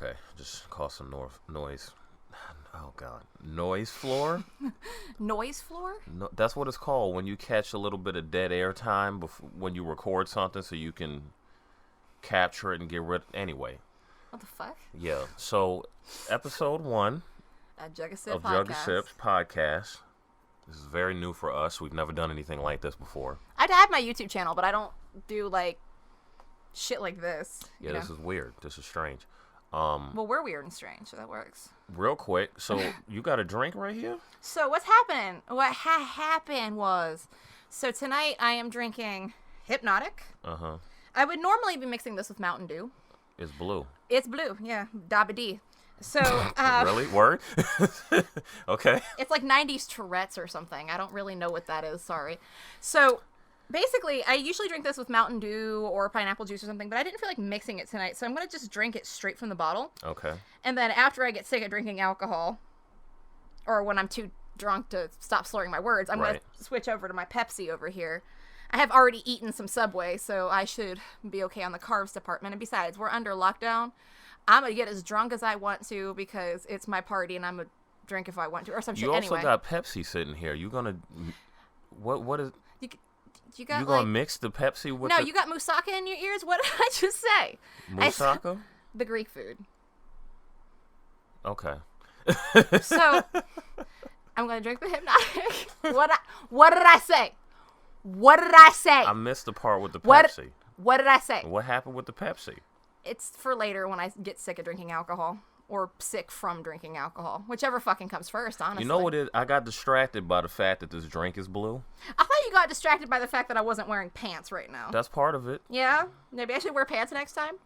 Okay, just cause some noise. Oh, God. Noise floor? Noise floor? No, that's what it's called when you catch a little bit of dead air time when you record something so you can capture it and get rid. Anyway. What the fuck? Yeah. So, episode 1 Jug O Sip of Jug O Sip's podcast. This is very new for us. We've never done anything like this before. I have my YouTube channel, but I don't do, like, shit like this. Yeah, this is weird. This is strange. Well, we're weird and strange, so that works. Real quick, so you got a drink right here? So what's happening? What happened was, so tonight I am drinking Hypnotic. Uh-huh. I would normally be mixing this with Mountain Dew. It's blue. It's blue, yeah. Dabba D. So, really? Word? Okay. It's like 90s Tourette's or something. I don't really know what that is, sorry. So, basically, I usually drink this with Mountain Dew or pineapple juice or something, but I didn't feel like mixing it tonight, so I'm going to just drink it straight from the bottle. Okay. And then after I get sick of drinking alcohol, or when I'm too drunk to stop slurring my words, I'm going to switch over to my Pepsi over here. I have already eaten some Subway, so I should be okay on the carbs department. And besides, we're under lockdown. I'm going to get as drunk as I want to because it's my party and I'm going to drink if I want to, or some shit anyway. You also got Pepsi sitting here. You going to... What is... You got, gonna mix the Pepsi with No, you got moussaka in your ears? What did I just say? Moussaka? The Greek food. Okay. So, I'm going to drink the Hypnotic. What did I say? What did I say? I missed the part with the Pepsi. What did I say? What happened with the Pepsi? It's for later when I get sick of drinking alcohol. Or sick from drinking alcohol. Whichever fucking comes first, honestly. You know what it is? I got distracted by the fact that this drink is blue. I thought you got distracted by the fact that I wasn't wearing pants right now. That's part of it. Yeah? Maybe I should wear pants next time?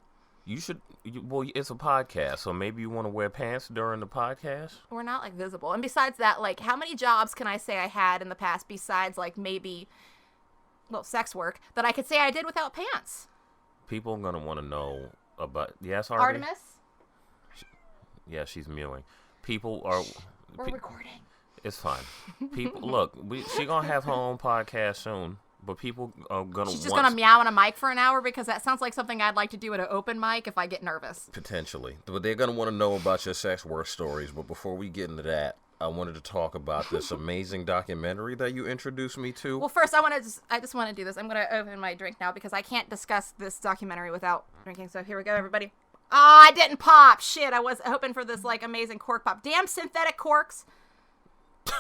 You should... Well, it's a podcast, so maybe you want to wear pants during the podcast? We're not, like, visible. And besides that, like, how many jobs can I say I had in the past besides, like, maybe, well, sex work, that I could say I did without pants? People are going to want to know about... Yes, Artemis? Yeah, she's mewing. People are... We're recording. It's fine. People, look, she gonna have her own podcast soon, but people are gonna She's just gonna meow on a mic for an hour because that sounds like something I'd like to do at an open mic if I get nervous. Potentially. But they're gonna want to know about your sex work stories, but before we get into that, I wanted to talk about this amazing documentary that you introduced me to. Well, first, I just want to do this. I'm gonna open my drink now because I can't discuss this documentary without drinking, so here we go, everybody. Oh, I didn't pop. Shit, I was hoping for this, like, amazing cork pop. Damn synthetic corks.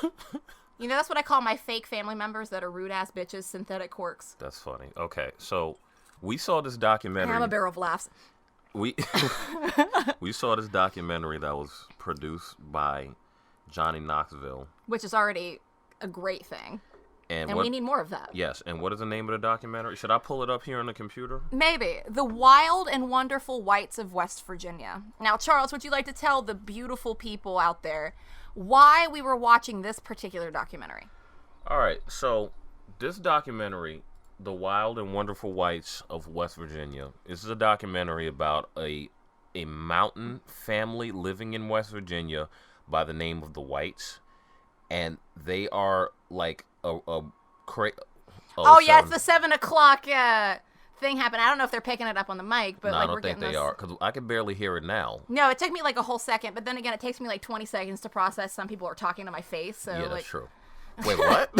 You know, that's what I call my fake family members that are rude-ass bitches, synthetic corks. That's funny. Okay, so we saw this documentary. I'm a barrel of laughs. We saw this documentary that was produced by Johnny Knoxville. Which is already a great thing. And we need more of that. Yes. And what is the name of the documentary? Should I pull it up here on the computer? Maybe. The Wild and Wonderful Whites of West Virginia. Now, Charles, would you like to tell the beautiful people out there why we were watching this particular documentary? All right. So this documentary, The Wild and Wonderful Whites of West Virginia, is a documentary about a mountain family living in West Virginia by the name of the Whites. And they are like it's the 7 o'clock thing happened. I don't know if they're picking it up on the mic, but no, like I don't think they are because I can barely hear it now. No, it took me like a whole second, but then again, it takes me like 20 seconds to process. Some people are talking to my face, so yeah, that's like... true. Wait, what?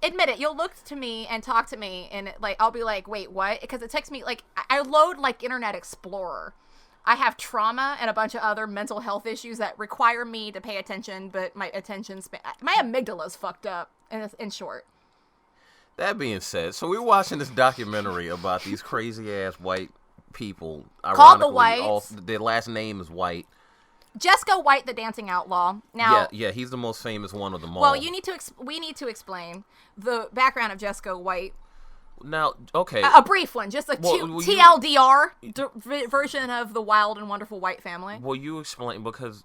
Admit it. You'll look to me and talk to me, and like I'll be like, "Wait, what?" Because it takes me like I load like Internet Explorer. I have trauma and a bunch of other mental health issues that require me to pay attention, but my attention span, my amygdala's fucked up, in short. That being said, so we're watching this documentary about these crazy-ass white people. Called the Whites. Their last name is White. Jesco White, the dancing outlaw. Now, yeah, he's the most famous one of them all. Well, we need to explain the background of Jesco White. Now, okay. A brief one, just a TLDR version of the Wild and Wonderful White family. Well, you explain because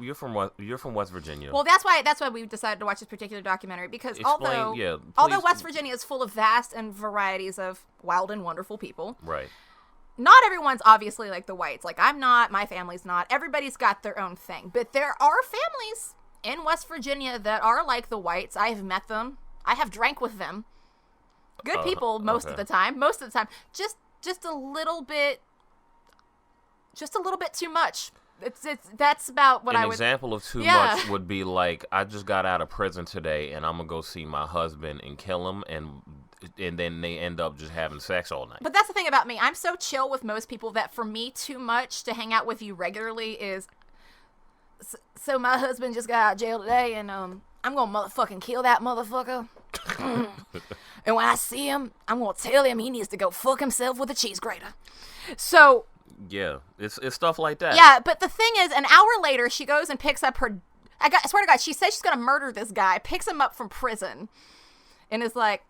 you're from West Virginia. Well, that's why we decided to watch this particular documentary because although West Virginia is full of vast and varieties of wild and wonderful people, right? Not everyone's obviously like the Whites. Like I'm not, my family's not. Everybody's got their own thing, but there are families in West Virginia that are like the Whites. I have met them. I have drank with them. Good people most of the time. Just a little bit just a little bit too much. That's about what I would... An example of too much would be like, I just got out of prison today, and I'm going to go see my husband and kill him, and then they end up just having sex all night. But that's the thing about me. I'm so chill with most people that for me, too much to hang out with you regularly is... So my husband just got out of jail today, and I'm going to motherfucking kill that motherfucker. And when I see him, I'm going to tell him he needs to go fuck himself with a cheese grater. So... Yeah, it's stuff like that. Yeah, but the thing is, an hour later, she goes and picks up her... I swear to God, she says she's going to murder this guy, picks him up from prison, and is like,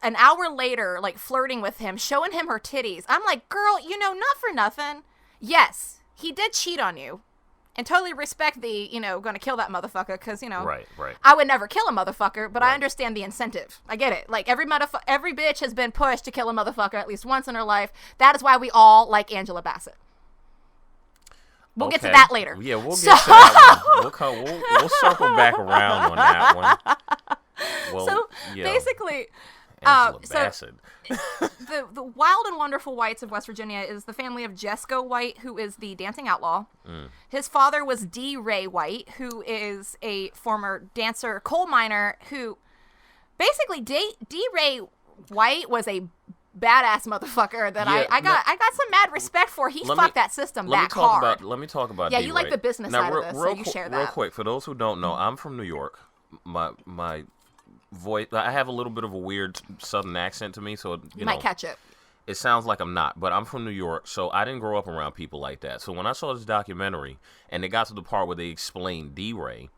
an hour later, like, flirting with him, showing him her titties. I'm like, girl, not for nothing. Yes, he did cheat on you. And totally respect the, going to kill that motherfucker, because, Right. I would never kill a motherfucker, but I understand the incentive. I get it. Like, every bitch has been pushed to kill a motherfucker at least once in her life. That is why we all like Angela Bassett. We'll get to that later. Yeah, we'll get to that one. We'll circle back around on that one. Well, so, basically... Angela Bassett. the Wild and Wonderful Whites of West Virginia is the family of Jesco White, who is the dancing outlaw. His father was D. Ray White, who is a former dancer, coal miner, who basically D. Ray White was a badass motherfucker that I got some mad respect for. He fucked that system back hard. Let me talk about yeah, D. you Ray. like the business side of this, so you share that. Real quick, for those who don't know, I'm from New York. My voice, I have a little bit of a weird southern accent to me, so you might catch it. It sounds like I'm not, but I'm from New York, so I didn't grow up around people like that. So when I saw this documentary and it got to the part where they explained D-Ray,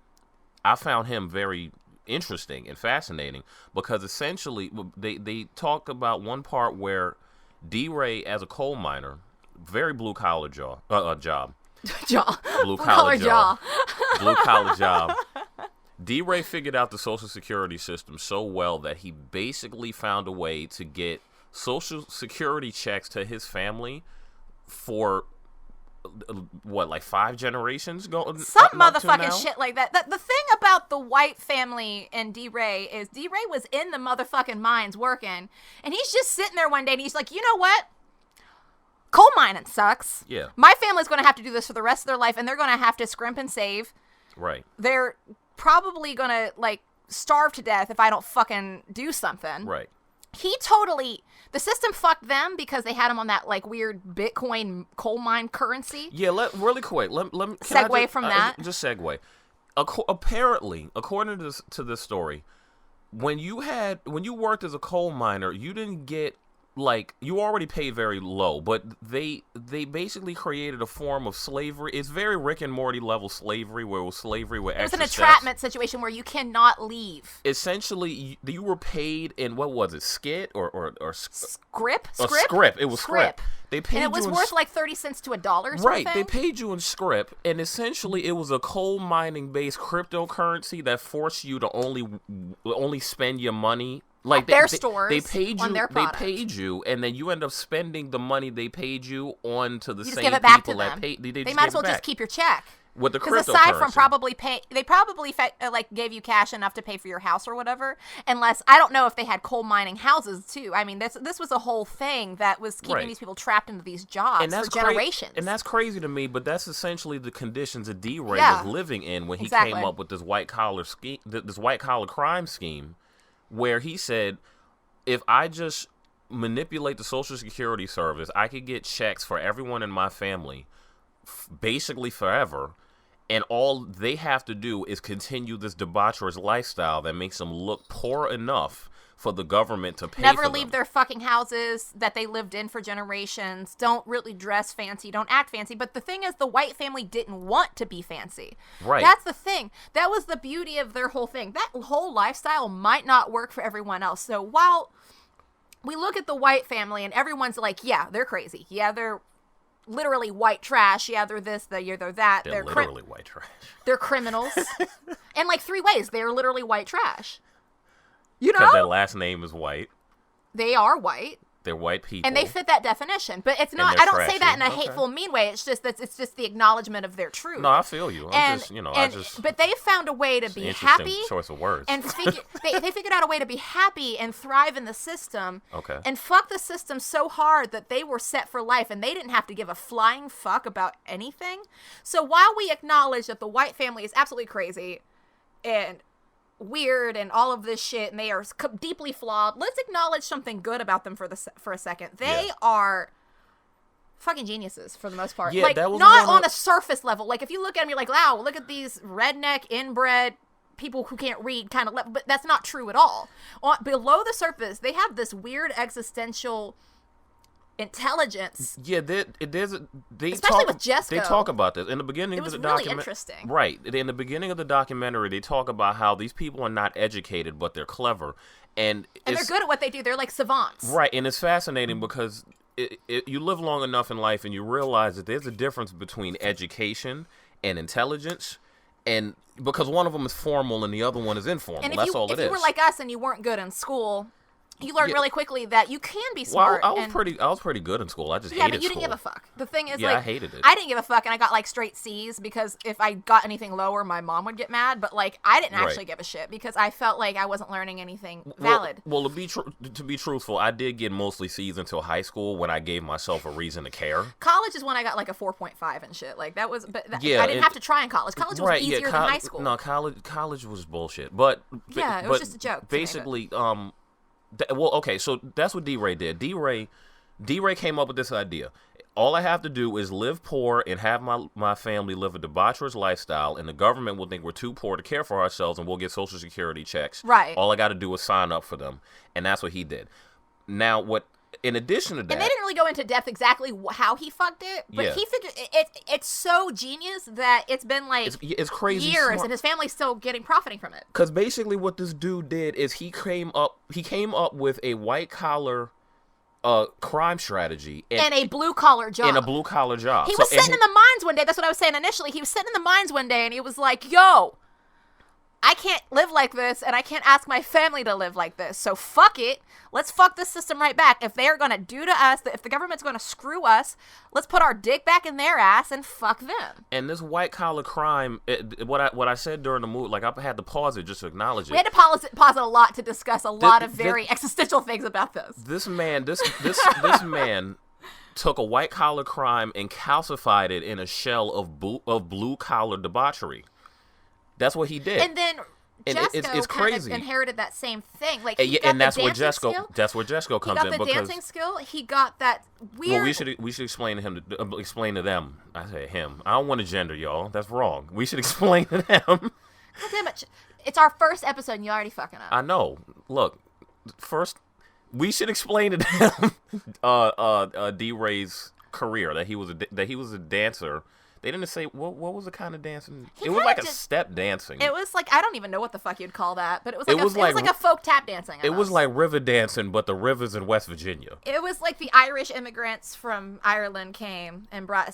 I found him very interesting and fascinating, because essentially they talk about one part where D-Ray, as a coal miner, very blue collar job. Blue collar job. Blue collar job. D-Ray figured out the Social Security system so well that he basically found a way to get Social Security checks to his family for, like 5 generations? Some motherfucking shit like that. The thing about the White family and D-Ray is D-Ray was in the motherfucking mines working, and he's just sitting there one day and he's like, you know what? Coal mining sucks. Yeah. My family's going to have to do this for the rest of their life, and they're going to have to scrimp and save. Right. They're probably going to, like, starve to death if I don't fucking do something. Right. The system fucked them because they had him on that, like, weird Bitcoin coal mine currency. Yeah, really quick. Let me segue from that. Just segue. Apparently, according to this story, when you worked as a coal miner, you didn't get, like, you already paid very low, but they basically created a form of slavery. It's very Rick and Morty level slavery, where it was slavery with extra steps. It was an entrapment situation where you cannot leave. Essentially, you were paid in, what was it, skit or scrip? Scrip. It was scrip. They paid and it was worth like 30 cents to $1. Right. They paid you in scrip, and essentially it was a coal mining based cryptocurrency that forced you to only spend your money. Like their stores, they paid you, on their product. They paid you, and then you end up spending the money they paid you on to the same people that paid. They might as well just keep your check. With the cryptocurrency. Because aside from they probably like gave you cash enough to pay for your house or whatever. Unless, I don't know if they had coal mining houses too. I mean, this was a whole thing that was keeping these people trapped into these jobs for generations. And that's crazy to me, but that's essentially the conditions that D-Ray was living in when he came up with this white collar scheme, this white collar crime scheme, where he said, if I just manipulate the Social Security service, I could get checks for everyone in my family basically forever, and all they have to do is continue this debaucherous lifestyle that makes them look poor enough for the government to pay Never for leave them. their fucking houses that they lived in for generations. Don't really dress fancy. Don't act fancy. But the thing is, the White family didn't want to be fancy. Right. That's the thing. That was the beauty of their whole thing. That whole lifestyle might not work for everyone else. So while we look at the White family and everyone's like, yeah, they're crazy. Yeah, they're literally white trash. Yeah, they're this, they're that. They're literally white trash. They're criminals. In like 3 ways. They're literally white trash. You know? Because their last name is White. They are white. They're white people. And they fit that definition. But it's not, I don't say that in a hateful, mean way. It's just the acknowledgement of their truth. No, I feel you. But they found a way to be happy. Choice of words. And they figured out a way to be happy and thrive in the system. Okay. And fuck the system so hard that they were set for life and they didn't have to give a flying fuck about anything. So while we acknowledge that the white family is absolutely crazy and weird and all of this shit and they are deeply flawed, let's acknowledge something good about them for a second. They are fucking geniuses for the most part. Yeah, like, that was not on a surface level. Like, if you look at them, you're like, wow, look at these redneck inbred people who can't read kind of level. But that's not true at all. Below the surface, they have this weird existential intelligence. Yeah, especially with Jesco. They talk about this in the beginning of the documentary. It was really interesting. Right. In the beginning of the documentary, they talk about how these people are not educated, but they're clever. And they're good at what they do. They're like savants. Right. And it's fascinating because you live long enough in life and you realize that there's a difference between education and intelligence. And because one of them is formal and the other one is informal. And that's all it is. If you were like us and you weren't good in school, you learn really quickly that you can be smart. Well, I was pretty good in school. I just hated school. Yeah, but you didn't give a fuck. The thing is, I hated it. I didn't give a fuck, and I got like straight C's because if I got anything lower, my mom would get mad. But like, I didn't actually give a shit because I felt like I wasn't learning anything valid. Well, to be truthful, I did get mostly C's until high school when I gave myself a reason to care. College is when I got like a 4.5 and shit. Like that was, I didn't have to try in college. College was easier than high school. No, college was bullshit. But it was just a joke. Basically, okay, so that's what D-Ray did. D-Ray came up with this idea. All I have to do is live poor and have my family live a debaucherous lifestyle, and the government will think we're too poor to care for ourselves, and we'll get Social Security checks. Right. All I got to do is sign up for them, and that's what he did. Now, in addition to that... And they didn't really go into depth exactly how he fucked it, but he figured it's so genius that it's been like it's crazy years, smart. and his family's still profiting from it. Because basically what this dude did is he came up with a white-collar crime strategy. And a blue-collar job. And a blue-collar job. He was sitting in the mines one day. That's what I was saying initially. He was sitting in the mines one day, and he was like, yo... I can't live like this, and I can't ask my family to live like this. So fuck it. Let's fuck this system right back. If they're going to do to us, if the government's going to screw us, let's put our dick back in their ass and fuck them. And this white-collar crime, what I said during the movie, like I had to pause it just to acknowledge it. We had to pause it a lot to discuss a lot of very existential things about this. This man took a white-collar crime and calcified it in a shell of blue-collar debauchery. That's what he did. And then Jesco it's crazy. Kind of inherited that same thing. Like, that's where Jesco comes in. He got the dancing skill. He got that weird... Well, we should explain to him, explain to them. I say him. I don't want to gender y'all. That's wrong. We should explain to them. God damn it. It's our first episode and you already fucking up. I know. Look, first, we should explain to them D-Ray's career, that he was a dancer. They didn't say what was the kind of dancing. It was like a step dancing. It was like, I don't even know what the fuck you'd call that, but it was like a folk tap dancing. It was like river dancing, but the rivers in West Virginia. It was like the Irish immigrants from Ireland came and brought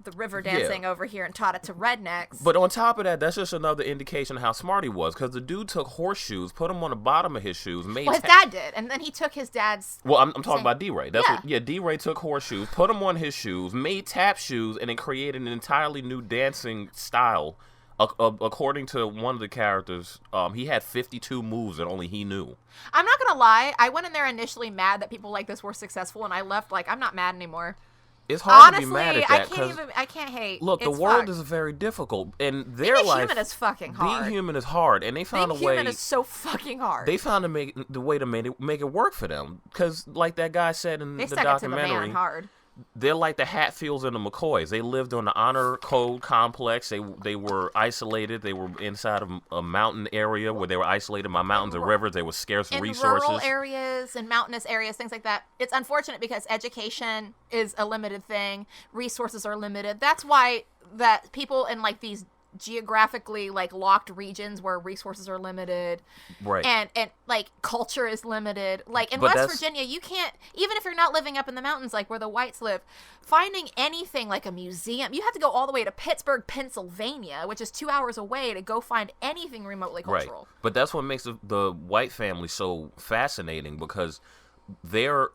the river dancing over here and taught it to rednecks. But on top of that, that's just another indication of how smart he was, because the dude took horseshoes, put them on the bottom of his shoes, his dad did, and then he took his dad's... Well, I'm talking about D-Ray. D-Ray took horseshoes, put them on his shoes, made tap shoes, and then created an entirely new dancing style. According to one of the characters, he had 52 moves that only he knew. I'm not gonna lie, I went in there initially mad that people like this were successful, and I left like, I'm not mad anymore. It's hard Honestly, to be mad at that. I can't hate. Look, the world is very difficult, and their life. Being human is fucking hard. Being human is hard, and they found a way. Being human is so fucking hard. They found the way to make it work for them, because like that guy said in the documentary, it to the man hard. They're like the Hatfields and the McCoys. They lived on the Honor Code complex. They were isolated. They were inside of a mountain area where they were isolated by mountains and rivers. They were scarce resources. In rural areas and mountainous areas, things like that. It's unfortunate because education is a limited thing. Resources are limited. That's why that people in like these geographically like locked regions where resources are limited, right, and like culture is limited, like in West Virginia, you can't, even if you're not living up in the mountains like where the whites live, finding anything like a museum, you have to go all the way to Pittsburgh, Pennsylvania, which is 2 hours away, to go find anything remotely cultural. Right. But that's what makes the white family so fascinating, because they're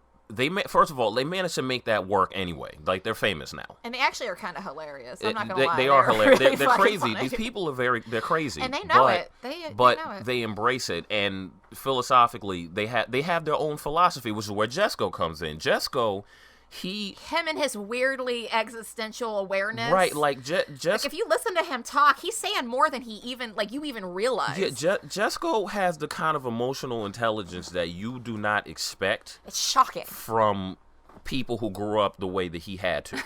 first of all, they managed to make that work anyway. Like, they're famous now. And they actually are kind of hilarious. I'm not gonna lie. They are hilarious. Really they're crazy. funny. These people are they're crazy. And they know it. They know it. They embrace it, and philosophically, they have their own philosophy, which is where Jesco comes in. Jesco, him and his weirdly existential awareness. Right, like Jesco. If you listen to him talk, he's saying more than you even realize. Yeah, Jesco has the kind of emotional intelligence that you do not expect. It's shocking from people who grew up the way that he had to.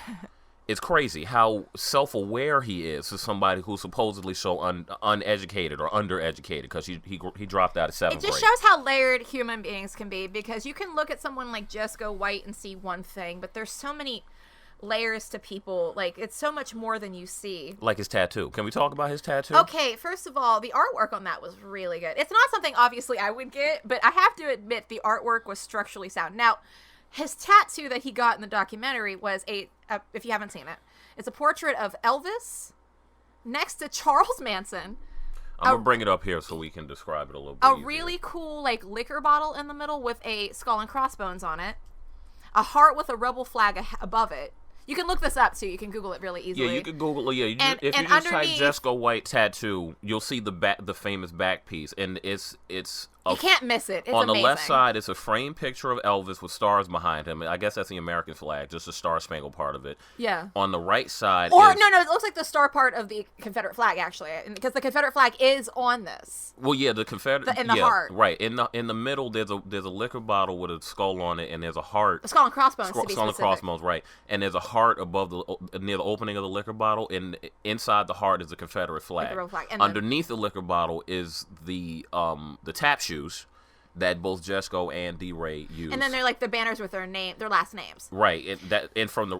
It's crazy how self-aware he is to somebody who's supposedly so uneducated or undereducated, because he dropped out of 7th grade. It just shows how layered human beings can be, because you can look at someone like Jesco White and see one thing, but there's so many layers to people. Like, it's so much more than you see. Like his tattoo. Can we talk about his tattoo? Okay, first of all, the artwork on that was really good. It's not something obviously I would get, but I have to admit the artwork was structurally sound. Now, his tattoo that he got in the documentary was if you haven't seen it, it's a portrait of Elvis next to Charles Manson. I'm going to bring it up here so we can describe it a little bit easier. Really cool, like, liquor bottle in the middle with a skull and crossbones on it. A heart with a rebel flag above it. You can look this up, too. You can Google it really easily. Yeah, you can Google it. Yeah, if you just type Jesco White tattoo, you'll see the famous back piece. And it's you can't miss it. It's on amazing. The left side, it's a framed picture of Elvis with stars behind him. I guess that's the American flag, just the Star-Spangled part of it. Yeah. On the right side no, it looks like the star part of the Confederate flag, actually, because the Confederate flag is on this. Well, yeah, the Confederate in the heart. Right. In the middle, there's a liquor bottle with a skull on it, and there's a heart. The skull and crossbones. Skull and crossbones, right? And there's a heart above near the opening of the liquor bottle, and inside the heart is the Confederate flag. And underneath the liquor bottle is the tap shoes that both Jesco and D-Ray use. And then they're like the banners with their last names. Right.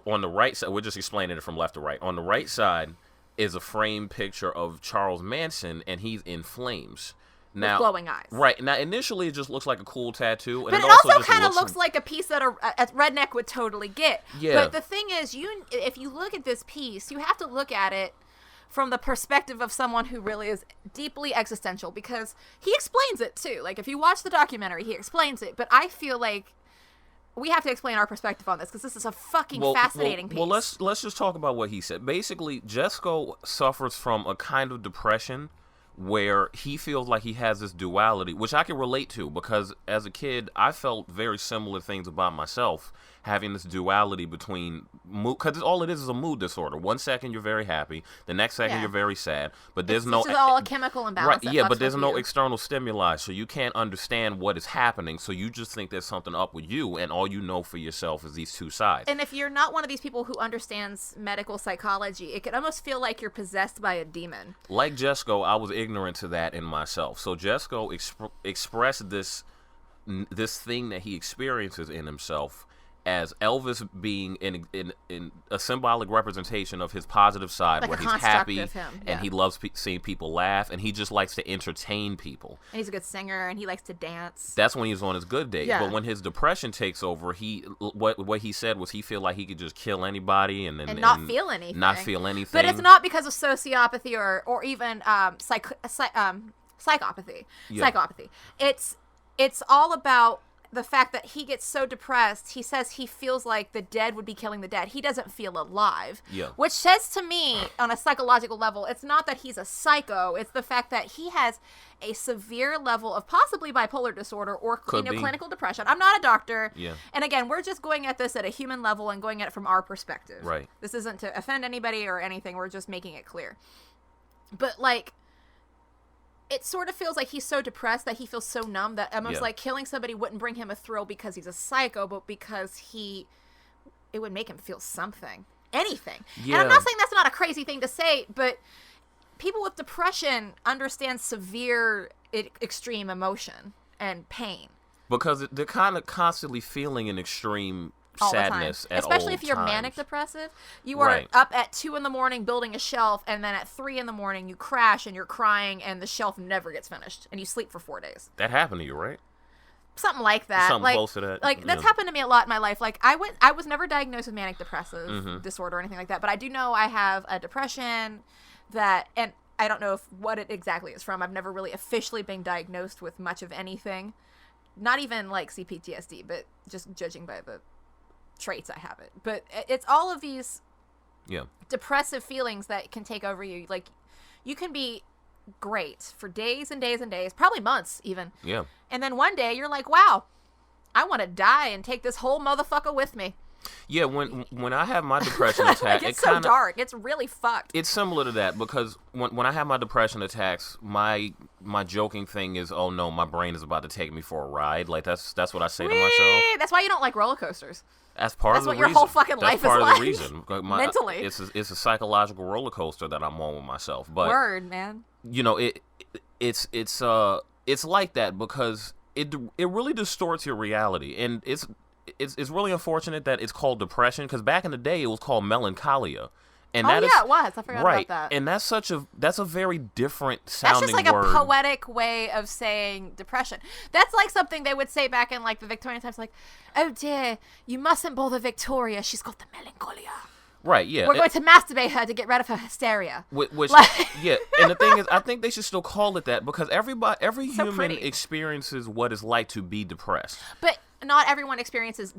On the right side, we're just explaining it from left to right. On the right side is a framed picture of Charles Manson, and he's in flames. Now, with glowing eyes. Right. Now, initially, it just looks like a cool tattoo. But it also kind of looks like a piece that a redneck would totally get. Yeah. But the thing is, if you look at this piece, you have to look at it from the perspective of someone who really is deeply existential, because he explains it too. Like, if you watch the documentary, he explains it. But I feel like we have to explain our perspective on this, because this is a fucking fascinating piece. Well, let's just talk about what he said. Basically, Jesco suffers from a kind of depression where he feels like he has this duality, which I can relate to, because as a kid, I felt very similar things about myself, having this duality between mood, because all it is a mood disorder. 1 second you're very happy, the next second you're very sad, but there's it's just all a chemical imbalance. Right? Yeah, but there's no external stimuli, so you can't understand what is happening. So you just think there's something up with you, and all you know for yourself is these two sides. And if you're not one of these people who understands medical psychology, it could almost feel like you're possessed by a demon. Like Jesco, I was ignorant to that in myself. So Jesco expressed this thing that he experiences in himself as Elvis being in a symbolic representation of his positive side, like where he's happy and he loves seeing people laugh, and he just likes to entertain people. And he's a good singer, and he likes to dance. That's when he's on his good days. Yeah. But when his depression takes over, what he said was he feel like he could just kill anybody and not feel anything. Not feel anything. But it's not because of sociopathy or even psychopathy. Yeah. Psychopathy. It's all about the fact that he gets so depressed, he says he feels like the dead would be killing the dead. He doesn't feel alive. Yeah. Which says to me, on a psychological level, it's not that he's a psycho. It's the fact that he has a severe level of possibly bipolar disorder or clinical depression. I'm not a doctor. Yeah. And again, we're just going at this at a human level and going at it from our perspective. Right. This isn't to offend anybody or anything. We're just making it clear. But, like, it sort of feels like he's so depressed that he feels so numb that almost like killing somebody wouldn't bring him a thrill because he's a psycho, but because it would make him feel something. Anything. Yeah. And I'm not saying that's not a crazy thing to say, but people with depression understand severe, extreme emotion and pain. Because they're kind of constantly feeling an extreme all sadness at especially all if you're times. Manic depressive. You are up at 2 a.m. building a shelf, and then at 3 a.m. you crash and you're crying and the shelf never gets finished and you sleep for 4 days. That happened to you, right? Something like that. Something close to that. Like, that's happened to me a lot in my life. Like, I was never diagnosed with manic depressive disorder or anything like that, but I do know I have a depression and I don't know what it exactly is from. I've never really officially been diagnosed with much of anything. not even like CPTSD, but just judging by the traits I have it. But it's all of these depressive feelings that can take over you. Like, you can be great for days and days and days, probably months even. Yeah. And then one day you're like, wow, I want to die and take this whole motherfucker with me. Yeah, when I have my depression attack, it's so dark. It's really fucked. It's similar to that because when I have my depression attacks, my joking thing is, oh no, my brain is about to take me for a ride. Like that's what I say to myself. That's why you don't like roller coasters. That's part of the reason. That's what your whole fucking life is like. That's part of the reason. Mentally. It's a psychological roller coaster that I'm on with myself. But word, man. You know, it's like that because it really distorts your reality, and it's really unfortunate that it's called depression because back in the day it was called melancholia. And it was. I forgot about that. And that's a very different sounding word. That's just like a poetic way of saying depression. That's like something they would say back in like the Victorian times, like, oh dear, you mustn't bother Victoria. She's got the melancholia. Right, yeah. We're going to masturbate her to get rid of her hysteria. Which yeah, and the thing is, I think they should still call it that because every human experiences what it's like to be depressed. But not everyone experiences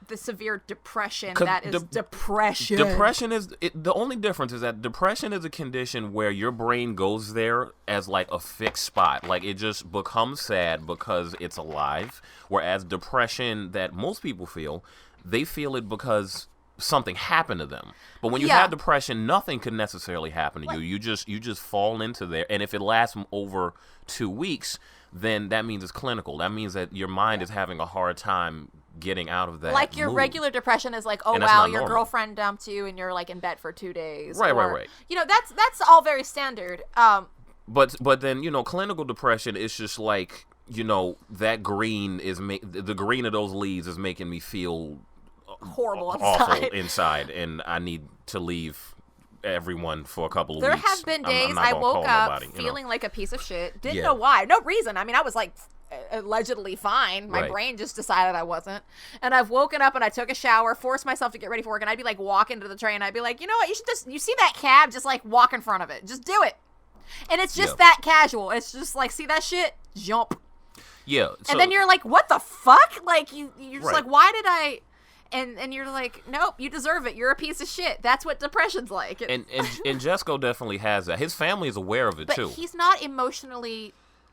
the severe depression that is depression. Depression is the only difference is that depression is a condition where your brain goes there as like a fixed spot, like it just becomes sad because it's alive. Whereas depression that most people feel, they feel it because something happened to them. But when you have depression, nothing could necessarily happen to you. You just fall into there, and if it lasts over 2 weeks, then that means it's clinical. That means that your mind is having a hard time getting out of that. Like your mood. Regular depression is like, oh wow, your girlfriend dumped you and you're like in bed for 2 days. Right. You know, that's all very standard. But then, you know, clinical depression is just like, you know, that green is the green of those leaves is making me feel horrible awful inside, and I need to leave everyone for a couple of weeks. There have been days I woke up feeling like a piece of shit. Didn't know why. No reason. I mean, I was like allegedly fine. My brain just decided I wasn't. And I've woken up and I took a shower, forced myself to get ready for work, and I'd be like walking to the train. I'd be like, you know what? You see that cab? Just like walk in front of it. Just do it. And it's just that casual. It's just like, see that shit? Jump. Yeah. And then you're like, what the fuck? Like you're just like, why did I? And you're like, nope, you deserve it. You're a piece of shit. That's what depression's like. And Jesco definitely has that. His family is aware of it too. But he's not emotionally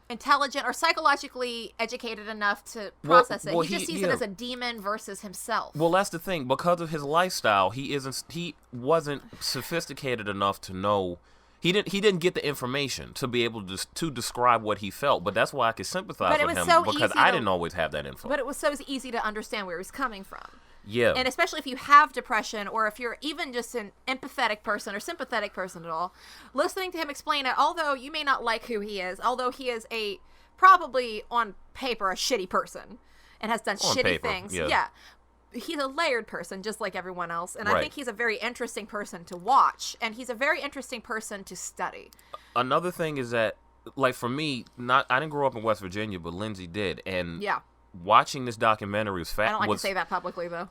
intelligent or psychologically educated enough to process it. He just sees it as a demon versus himself. Well, that's the thing. Because of his lifestyle, he wasn't sophisticated enough to know. He didn't get the information to be able to describe what he felt. But that's why I could sympathize with him because I didn't always have that info. But it was so easy to understand where he's coming from. Yeah. And especially if you have depression or if you're even just an empathetic person or sympathetic person at all, listening to him explain it, although you may not like who he is, although he is probably on paper a shitty person and has done shitty things. Yeah. He's a layered person just like everyone else. And I think he's a very interesting person to watch. And he's a very interesting person to study. Another thing is that, like for me, I didn't grow up in West Virginia, but Lindsay did. And watching this documentary was I don't like to say that publicly, though.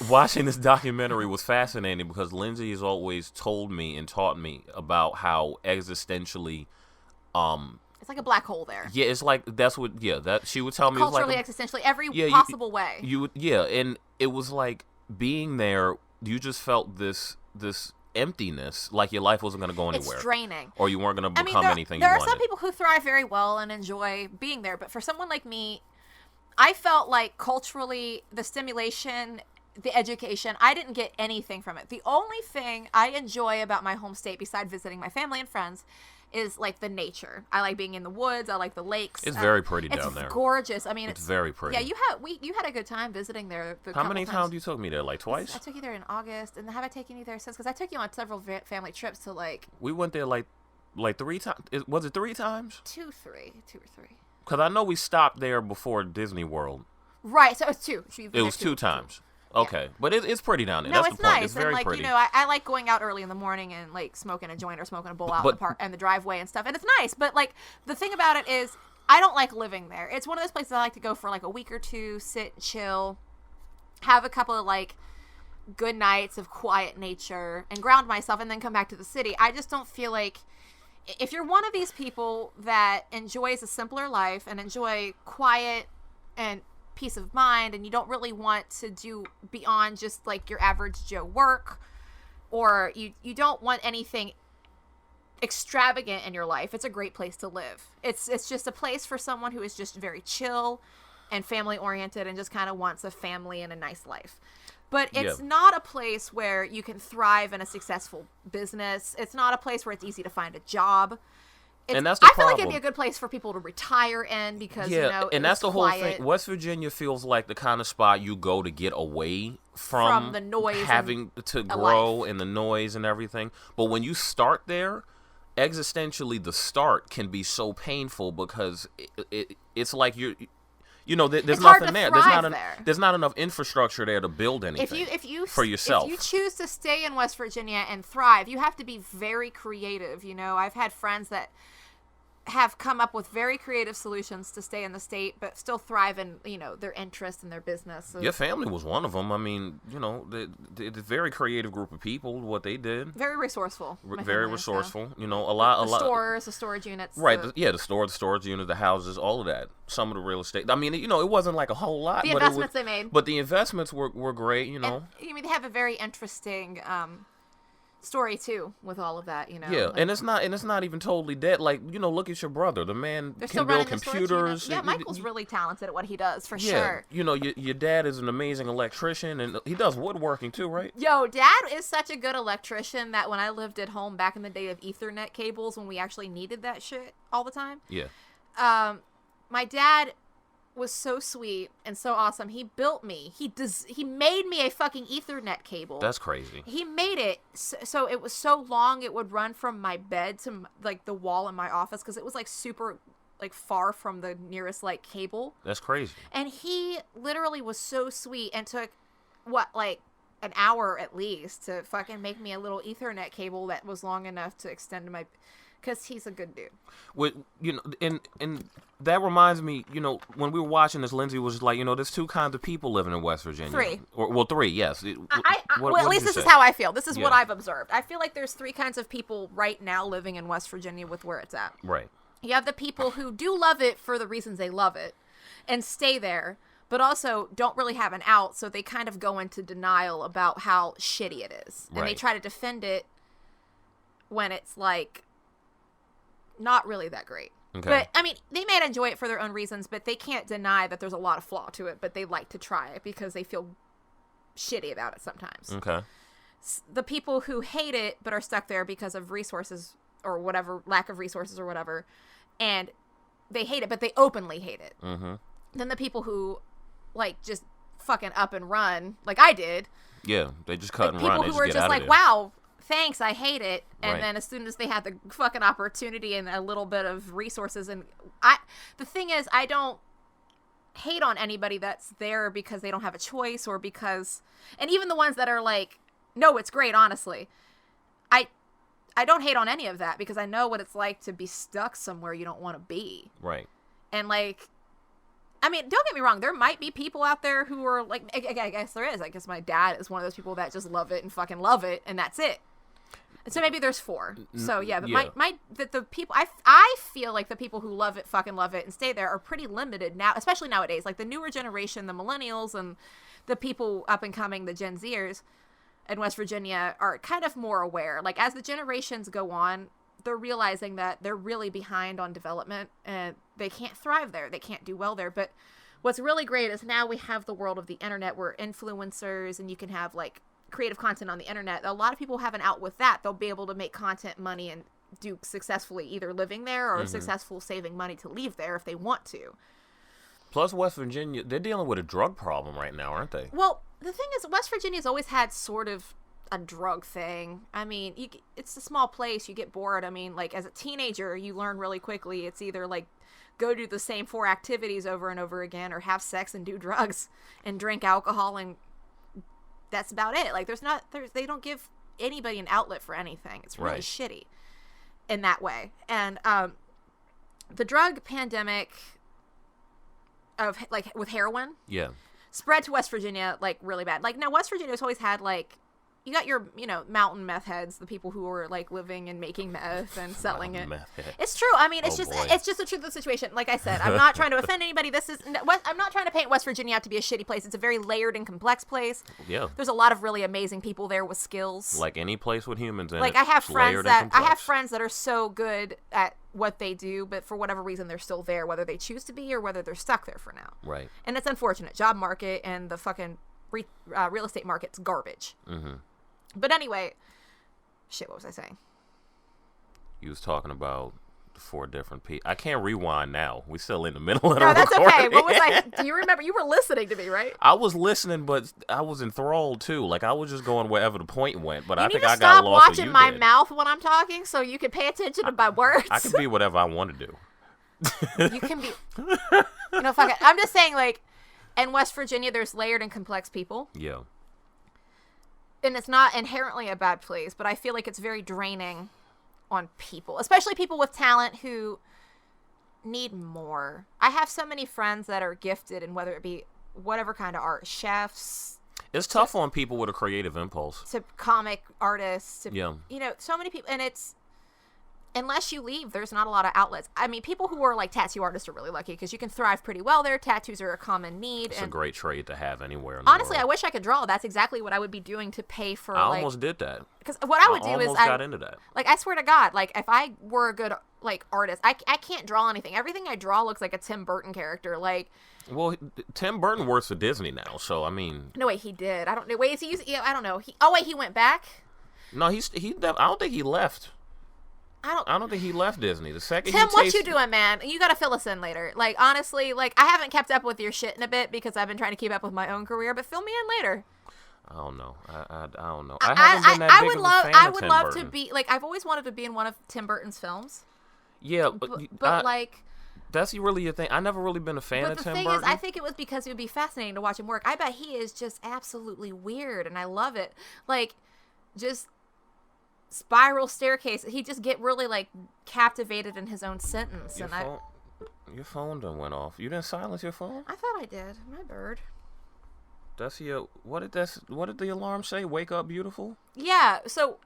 Watching this documentary was fascinating because Lindsay has always told me and taught me about how existentially, it's like a black hole there. Yeah, it's like that she would tell me. Culturally, existentially, every possible way. And it was like being there. You just felt this emptiness, like your life wasn't going to go anywhere. It's draining, or you weren't going to become anything. There are some people who thrive very well and enjoy being there, but for someone like me, I felt like culturally, the stimulation, the education, I didn't get anything from it. The only thing I enjoy about my home state, besides visiting my family and friends, is like the nature. I like being in the woods. I like the lakes. It's very pretty down there. It's gorgeous. I mean, it's very pretty. Yeah, you had a good time visiting there. How many times you took me there? Like twice? I took you there in August, and have I taken you there since? Because I took you on several family trips to like. We went there like 3 times. Was it 3 times? 2 or 3. Because I know we stopped there before Disney World. Right, so it was 2. It was 2 times. Okay, but it's pretty down there. No, That's it's the point. Nice. It's very and, like, pretty. You know, I like going out early in the morning and like smoking a joint or smoking a bowl out in the park and the driveway and stuff, and it's nice. But like the thing about it is, I don't like living there. It's one of those places I like to go for like a week or 2, sit, chill, have a couple of like good nights of quiet nature, and ground myself, and then come back to the city. I just don't feel like if you're one of these people that enjoys a simpler life and enjoy quiet and peace of mind, and you don't really want to do beyond just like your average Joe work, or you don't want anything extravagant in your life, it's a great place to live. It's just a place for someone who is just very chill and family oriented and just kind of wants a family and a nice life. But it's not a place where you can thrive in a successful business. It's not a place where it's easy to find a job. And that's the I feel problem. like it'd be a good place for people to retire in because, and that's the quiet. whole thing. West Virginia feels like the kind of spot you go to get away from the noise, having to grow and the noise and everything. But when you start there, existentially, the start can be so painful because it's like there's it's nothing there. There. There's not enough infrastructure there to build anything for yourself. If you choose to stay in West Virginia and thrive, you have to be very creative. I've had friends that have come up with very creative solutions to stay in the state but still thrive in their interest and their business. So your family was one of them. I mean, the very creative group of people. What they did, very resourceful, very resourceful. So. A lot. Stores, the storage units, right? The storage unit, the houses, all of that. Some of the real estate. I mean, it wasn't like a whole lot. The investments they made, but the investments were great. And, they have a very interesting story too with all of that. And it's not even totally dead. Like look at your brother. The man can build computers. Yeah, Michael's really talented at what he does for sure. Your dad is an amazing electrician, and he does woodworking too, right? Yo, Dad is such a good electrician that when I lived at home back in the day of Ethernet cables, when we actually needed that shit all the time. Yeah. My dad was so sweet and so awesome. He built me. He made me a fucking Ethernet cable. That's crazy. He made it so it was so long it would run from my bed to like the wall in my office because it was like super like far from the nearest like cable. That's crazy. And he literally was so sweet and took like an hour at least to fucking make me a little Ethernet cable that was long enough to extend to my. Because he's a good dude. And that reminds me, when we were watching this, Lindsay was like, there's two kinds of people living in West Virginia. Three, yes. At least this is how I feel. This is what I've observed. I feel like there's three kinds of people right now living in West Virginia with where it's at. Right. You have the people who do love it for the reasons they love it and stay there, but also don't really have an out, so they kind of go into denial about how shitty it is. And they try to defend it when it's like not really that great. Okay. But I mean, they may enjoy it for their own reasons, but they can't deny that there's a lot of flaw to it, but they like to try it because they feel shitty about it sometimes. Okay. The people who hate it but are stuck there because of resources or whatever, lack of resources or whatever, and they hate it, but they openly hate it. Mm-hmm. Then the people who like just fucking up and run, like I did. Yeah, they just cut and run. People who were just like, wow, thanks, I hate it. And then as soon as they had the fucking opportunity and a little bit of resources, and the thing is, I don't hate on anybody that's there because they don't have a choice or because, and even the ones that are like, no, it's great, honestly. I don't hate on any of that because I know what it's like to be stuck somewhere you don't want to be. Right. And like, I mean, don't get me wrong. There might be people out there who are like, I guess there is. I guess my dad is one of those people that just love it and fucking love it, and that's it. So maybe there's four. So yeah, but the people I feel like the people who love it and stay there are pretty limited now, especially nowadays. Like the newer generation, the millennials and the people up and coming, the Gen Zers in West Virginia are kind of more aware. Like as the generations go on, they're realizing that they're really behind on development and they can't thrive there. They can't do well there. But what's really great is now we have the world of the internet where influencers and you can have like creative content on the internet. A lot of people have an out with that. They'll be able to make content, money, and do successfully either living there or successful saving money to leave there if they want to. Plus West Virginia, they're dealing with a drug problem right now, aren't they? Well, the thing is, West Virginia's always had sort of a drug thing. I mean, it's a small place. You get bored. I mean, like as a teenager, you learn really quickly. It's either like go do the same 4 activities over and over again or have sex and do drugs and drink alcohol, and that's about it. Like they don't give anybody an outlet for anything. It's really shitty in that way. And the drug pandemic of like with heroin, spread to West Virginia like really bad. Like now West Virginia's always had like, You got your, mountain meth heads, the people who are like living and making meth and selling it. It's true. I mean, it's just the truth of the situation. Like I said, I'm not trying to offend anybody. I'm not trying to paint West Virginia out to be a shitty place. It's a very layered and complex place. Yeah. There's a lot of really amazing people there with skills. Like any place with humans in it. Like I have friends that are so good at what they do, but for whatever reason they're still there, whether they choose to be or whether they're stuck there for now. Right. And it's unfortunate. Job market and the fucking real estate market's garbage. Mm-hmm. But anyway, what was I saying? You was talking about 4 different people. I can't rewind now. We still in the middle of the No, that's recording. okay. What was I? Do you remember? You were listening to me, right? I was listening, but I was enthralled too. Like I was just going wherever the point went. But I think I got lost. You need to stop watching my mouth when I'm talking, so you can pay attention to my words. I can be whatever I want to do. You can be. Fuck it. I'm just saying, like, in West Virginia, there's layered and complex people. Yeah. And it's not inherently a bad place, but I feel like it's very draining on people, especially people with talent who need more. I have so many friends that are gifted in whether it be whatever kind of art, chefs. It's tough on people with a creative impulse. To comic artists. Yeah. So many people. And it's, unless you leave, there's not a lot of outlets. I mean, people who are like tattoo artists are really lucky because you can thrive pretty well there. Tattoos are a common need. It's a great trade to have anywhere in the honestly, world. I wish I could draw. That's exactly what I would be doing to pay for. I almost did that. Because what I would do is I got into that. Like, I swear to God, like if I were a good like artist, I can't draw anything. Everything I draw looks like a Tim Burton character. Like, well, Tim Burton works for Disney now, so I mean. No, wait, he did. I don't know. Wait, is he? I don't know. He went back. No, I don't think he left. I don't think he left Disney. The second Tim, what you doing, man? You gotta fill us in later. Like, honestly, like I haven't kept up with your shit in a bit because I've been trying to keep up with my own career. But fill me in later. I don't know. I don't know. I haven't been that big of a fan of Tim Burton. I would love to be like. I've always wanted to be in one of Tim Burton's films. Yeah, but like. That's really your thing. I never really been a fan of Tim Burton. But the thing is, I think it was because it would be fascinating to watch him work. I bet he is just absolutely weird, and I love it. Like, just spiral staircase. He just get really like captivated in his own sentence. Your phone done went off. You didn't silence your phone? I thought I did. My bird. That's your. What did the alarm say? Wake up, beautiful. Yeah. So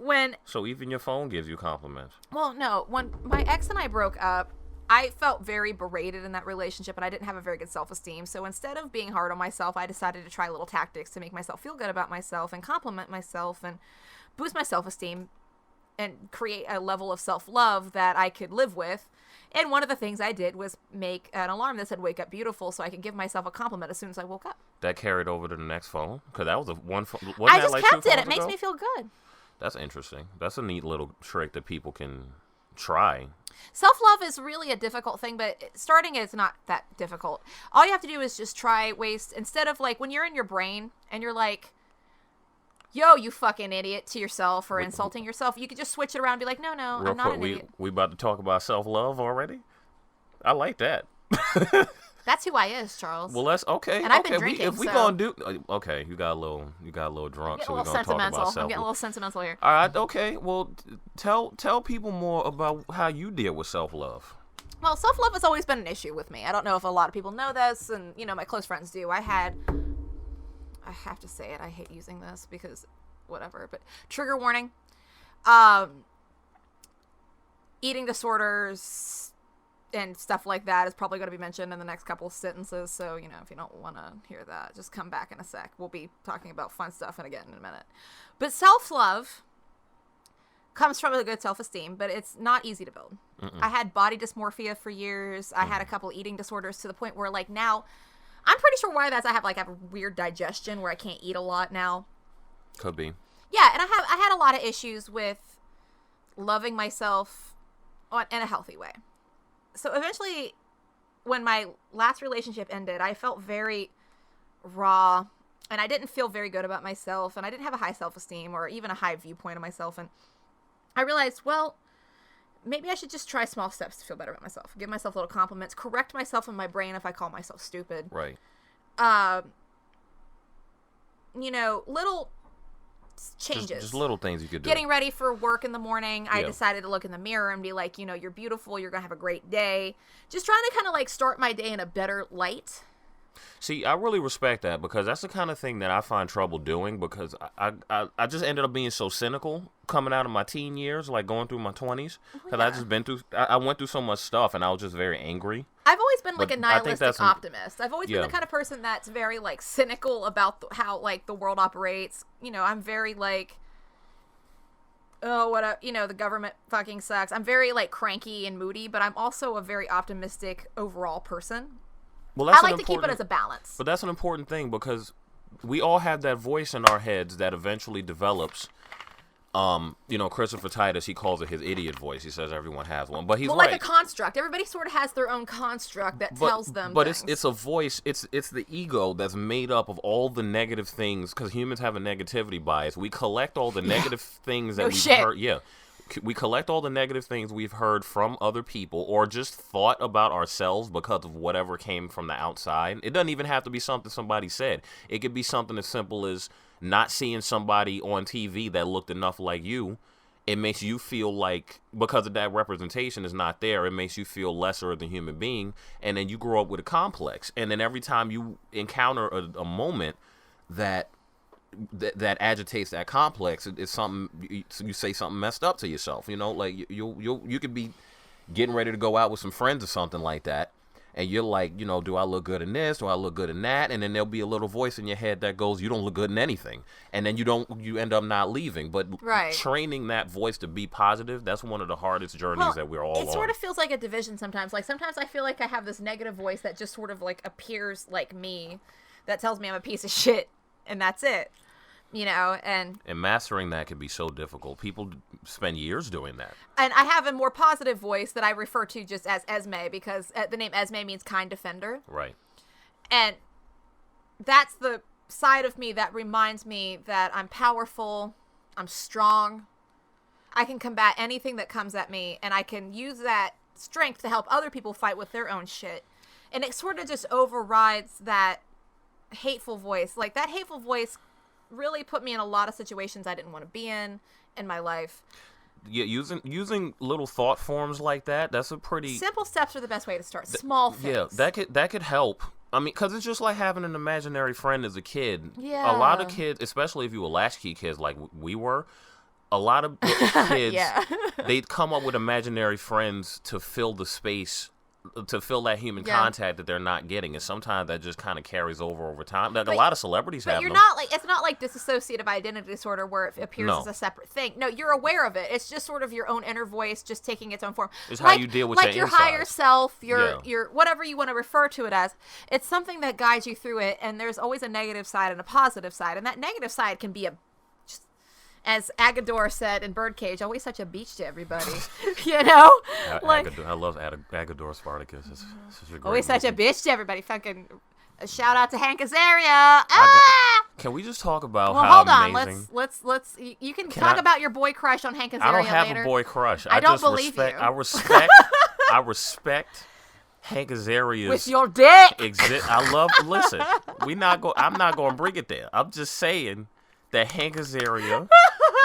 even your phone gives you compliments. Well, no. When my ex and I broke up, I felt very berated in that relationship, and I didn't have a very good self-esteem. So instead of being hard on myself, I decided to try little tactics to make myself feel good about myself and compliment myself and boost my self-esteem and create a level of self-love that I could live with. And one of the things I did was make an alarm that said "Wake up, beautiful," so I could give myself a compliment as soon as I woke up. That carried over to the next phone? Because that was one phone. I just kept it. It makes me feel good. That's interesting. That's a neat little trick that people can try. Self-love is really a difficult thing, but starting is not that difficult. All you have to do is just try ways, instead of like when you're in your brain and you're like, yo, you fucking idiot to yourself or insulting yourself, you could just switch it around and be like, no, I'm not an idiot. We about to talk about self-love already? I like that. That's who I is, Charles. Well, that's okay. And I've been drinking. If we gonna do, okay, you got a little drunk, so we're gonna talk about self-love. I'm getting a little sentimental here. All right, okay. Well, tell people more about how you deal with self-love. Well, self-love has always been an issue with me. I don't know if a lot of people know this, and my close friends do. I have to say it. I hate using this because whatever. But trigger warning. Eating disorders and stuff like that is probably going to be mentioned in the next couple of sentences. So, if you don't want to hear that, just come back in a sec. We'll be talking about fun stuff in a minute. But self-love comes from a good self-esteem, but it's not easy to build. I had body dysmorphia for years. I had a couple eating disorders to the point where, like, now, I'm pretty sure why that's I have a weird digestion where I can't eat a lot now. Could be. Yeah, and I had a lot of issues with loving myself in a healthy way. So eventually, when my last relationship ended, I felt very raw, and I didn't feel very good about myself, and I didn't have a high self-esteem or even a high viewpoint of myself, and I realized, well, maybe I should just try small steps to feel better about myself. Give myself little compliments, correct myself in my brain if I call myself stupid. Right. Little changes. Just little things you could do. Getting ready for work in the morning, I decided to look in the mirror and be like, you're beautiful, you're going to have a great day. Just trying to kind of like start my day in a better light. See, I really respect that because that's the kind of thing that I find trouble doing because I just ended up being so cynical coming out of my teen years, like going through my 20s. Because I went through so much stuff and I was just very angry. I've always been like a nihilistic optimist. I've always Yeah. been the kind of person that's very like cynical about how like the world operates. You know, I'm very like, oh, the government fucking sucks. I'm very like cranky and moody, but I'm also a very optimistic overall person. Well, that's I like to keep it as a balance. But that's an important thing because we all have that voice in our heads that eventually develops. Christopher Titus, he calls it his idiot voice. He says everyone has one, but he's right. Like a construct. Everybody sort of has their own construct that tells them. But things. it's a voice. It's the ego that's made up of all the negative things because humans have a negativity bias. We collect all the negative things that we've heard. Yeah. We collect all the negative things we've heard from other people or just thought about ourselves because of whatever came from the outside. It doesn't even have to be something somebody said. It could be something as simple as not seeing somebody on TV that looked enough like you. It makes you feel like, because of that representation is not there, it makes you feel lesser of the human being. And then you grow up with a complex. And then every time you encounter a moment that agitates that complex, it's something you say something messed up to yourself. Like you could be getting ready to go out with some friends or something like that, and you're like, do I look good in this? Do I look good in that? And then there'll be a little voice in your head that goes, you don't look good in anything, and then you end up not leaving. But training that voice to be positive, that's one of the hardest journeys that we're all on. It sort of feels like a division sometimes. Like sometimes I feel like I have this negative voice that just sort of like appears like me, that tells me I'm a piece of shit. And that's it, and mastering that can be so difficult. People spend years doing that. And I have a more positive voice that I refer to just as Esme because the name Esme means kind defender. Right. And that's the side of me that reminds me that I'm powerful, I'm strong, I can combat anything that comes at me, and I can use that strength to help other people fight with their own shit. And it sort of just overrides that hateful voice. Like that hateful voice really put me in a lot of situations I didn't want to be in my life. Yeah, using little thought forms like that's a pretty simple steps are the best way to start. Small things. Yeah, that could help. I mean, because it's just like having an imaginary friend as a kid. Yeah. A lot of kids, especially if you were latchkey kids like we were, a lot of kids, they'd come up with imaginary friends to fill the space, to fill that human contact that they're not getting, and sometimes that just kind of carries over time. Like a lot of celebrities have them. It's not like dissociative identity disorder where it appears as a separate thing. No, you're aware of it. It's just sort of your own inner voice just taking its own form. It's how you deal with your higher self, your whatever you want to refer to it as. It's something that guides you through it, and there's always a negative side and a positive side, and that negative side can be as Agador said in Birdcage, always such a beach to everybody. I love Agador Spartacus. It's such a great always movie. Such a bitch to everybody. Fucking a shout out to Hank Azaria. Can we just talk about how hold amazing? On. Let's. You can talk about your boy crush on Hank Azaria. I don't have later. A boy crush. I don't believe you. I respect Hank Azaria's with your dick. Listen, I'm not going to bring it there. I'm just saying that Hank Azaria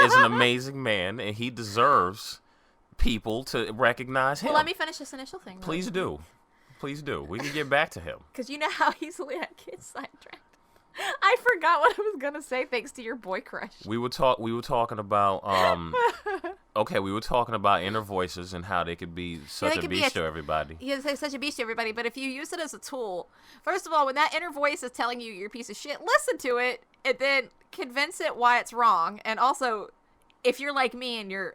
is an amazing man, and he deserves people to recognize him. Well, let me finish this initial thing. Please do. We can get back to him. Because you know how easily I get sidetracked. I forgot what I was gonna say. Thanks to your boy crush. We were talking about we were talking about inner voices and how they could be such a beast to everybody. Yeah, it's such a beast to everybody. But if you use it as a tool, first of all, when that inner voice is telling you you're a piece of shit, listen to it and then convince it why it's wrong. And also, if you're like me and you're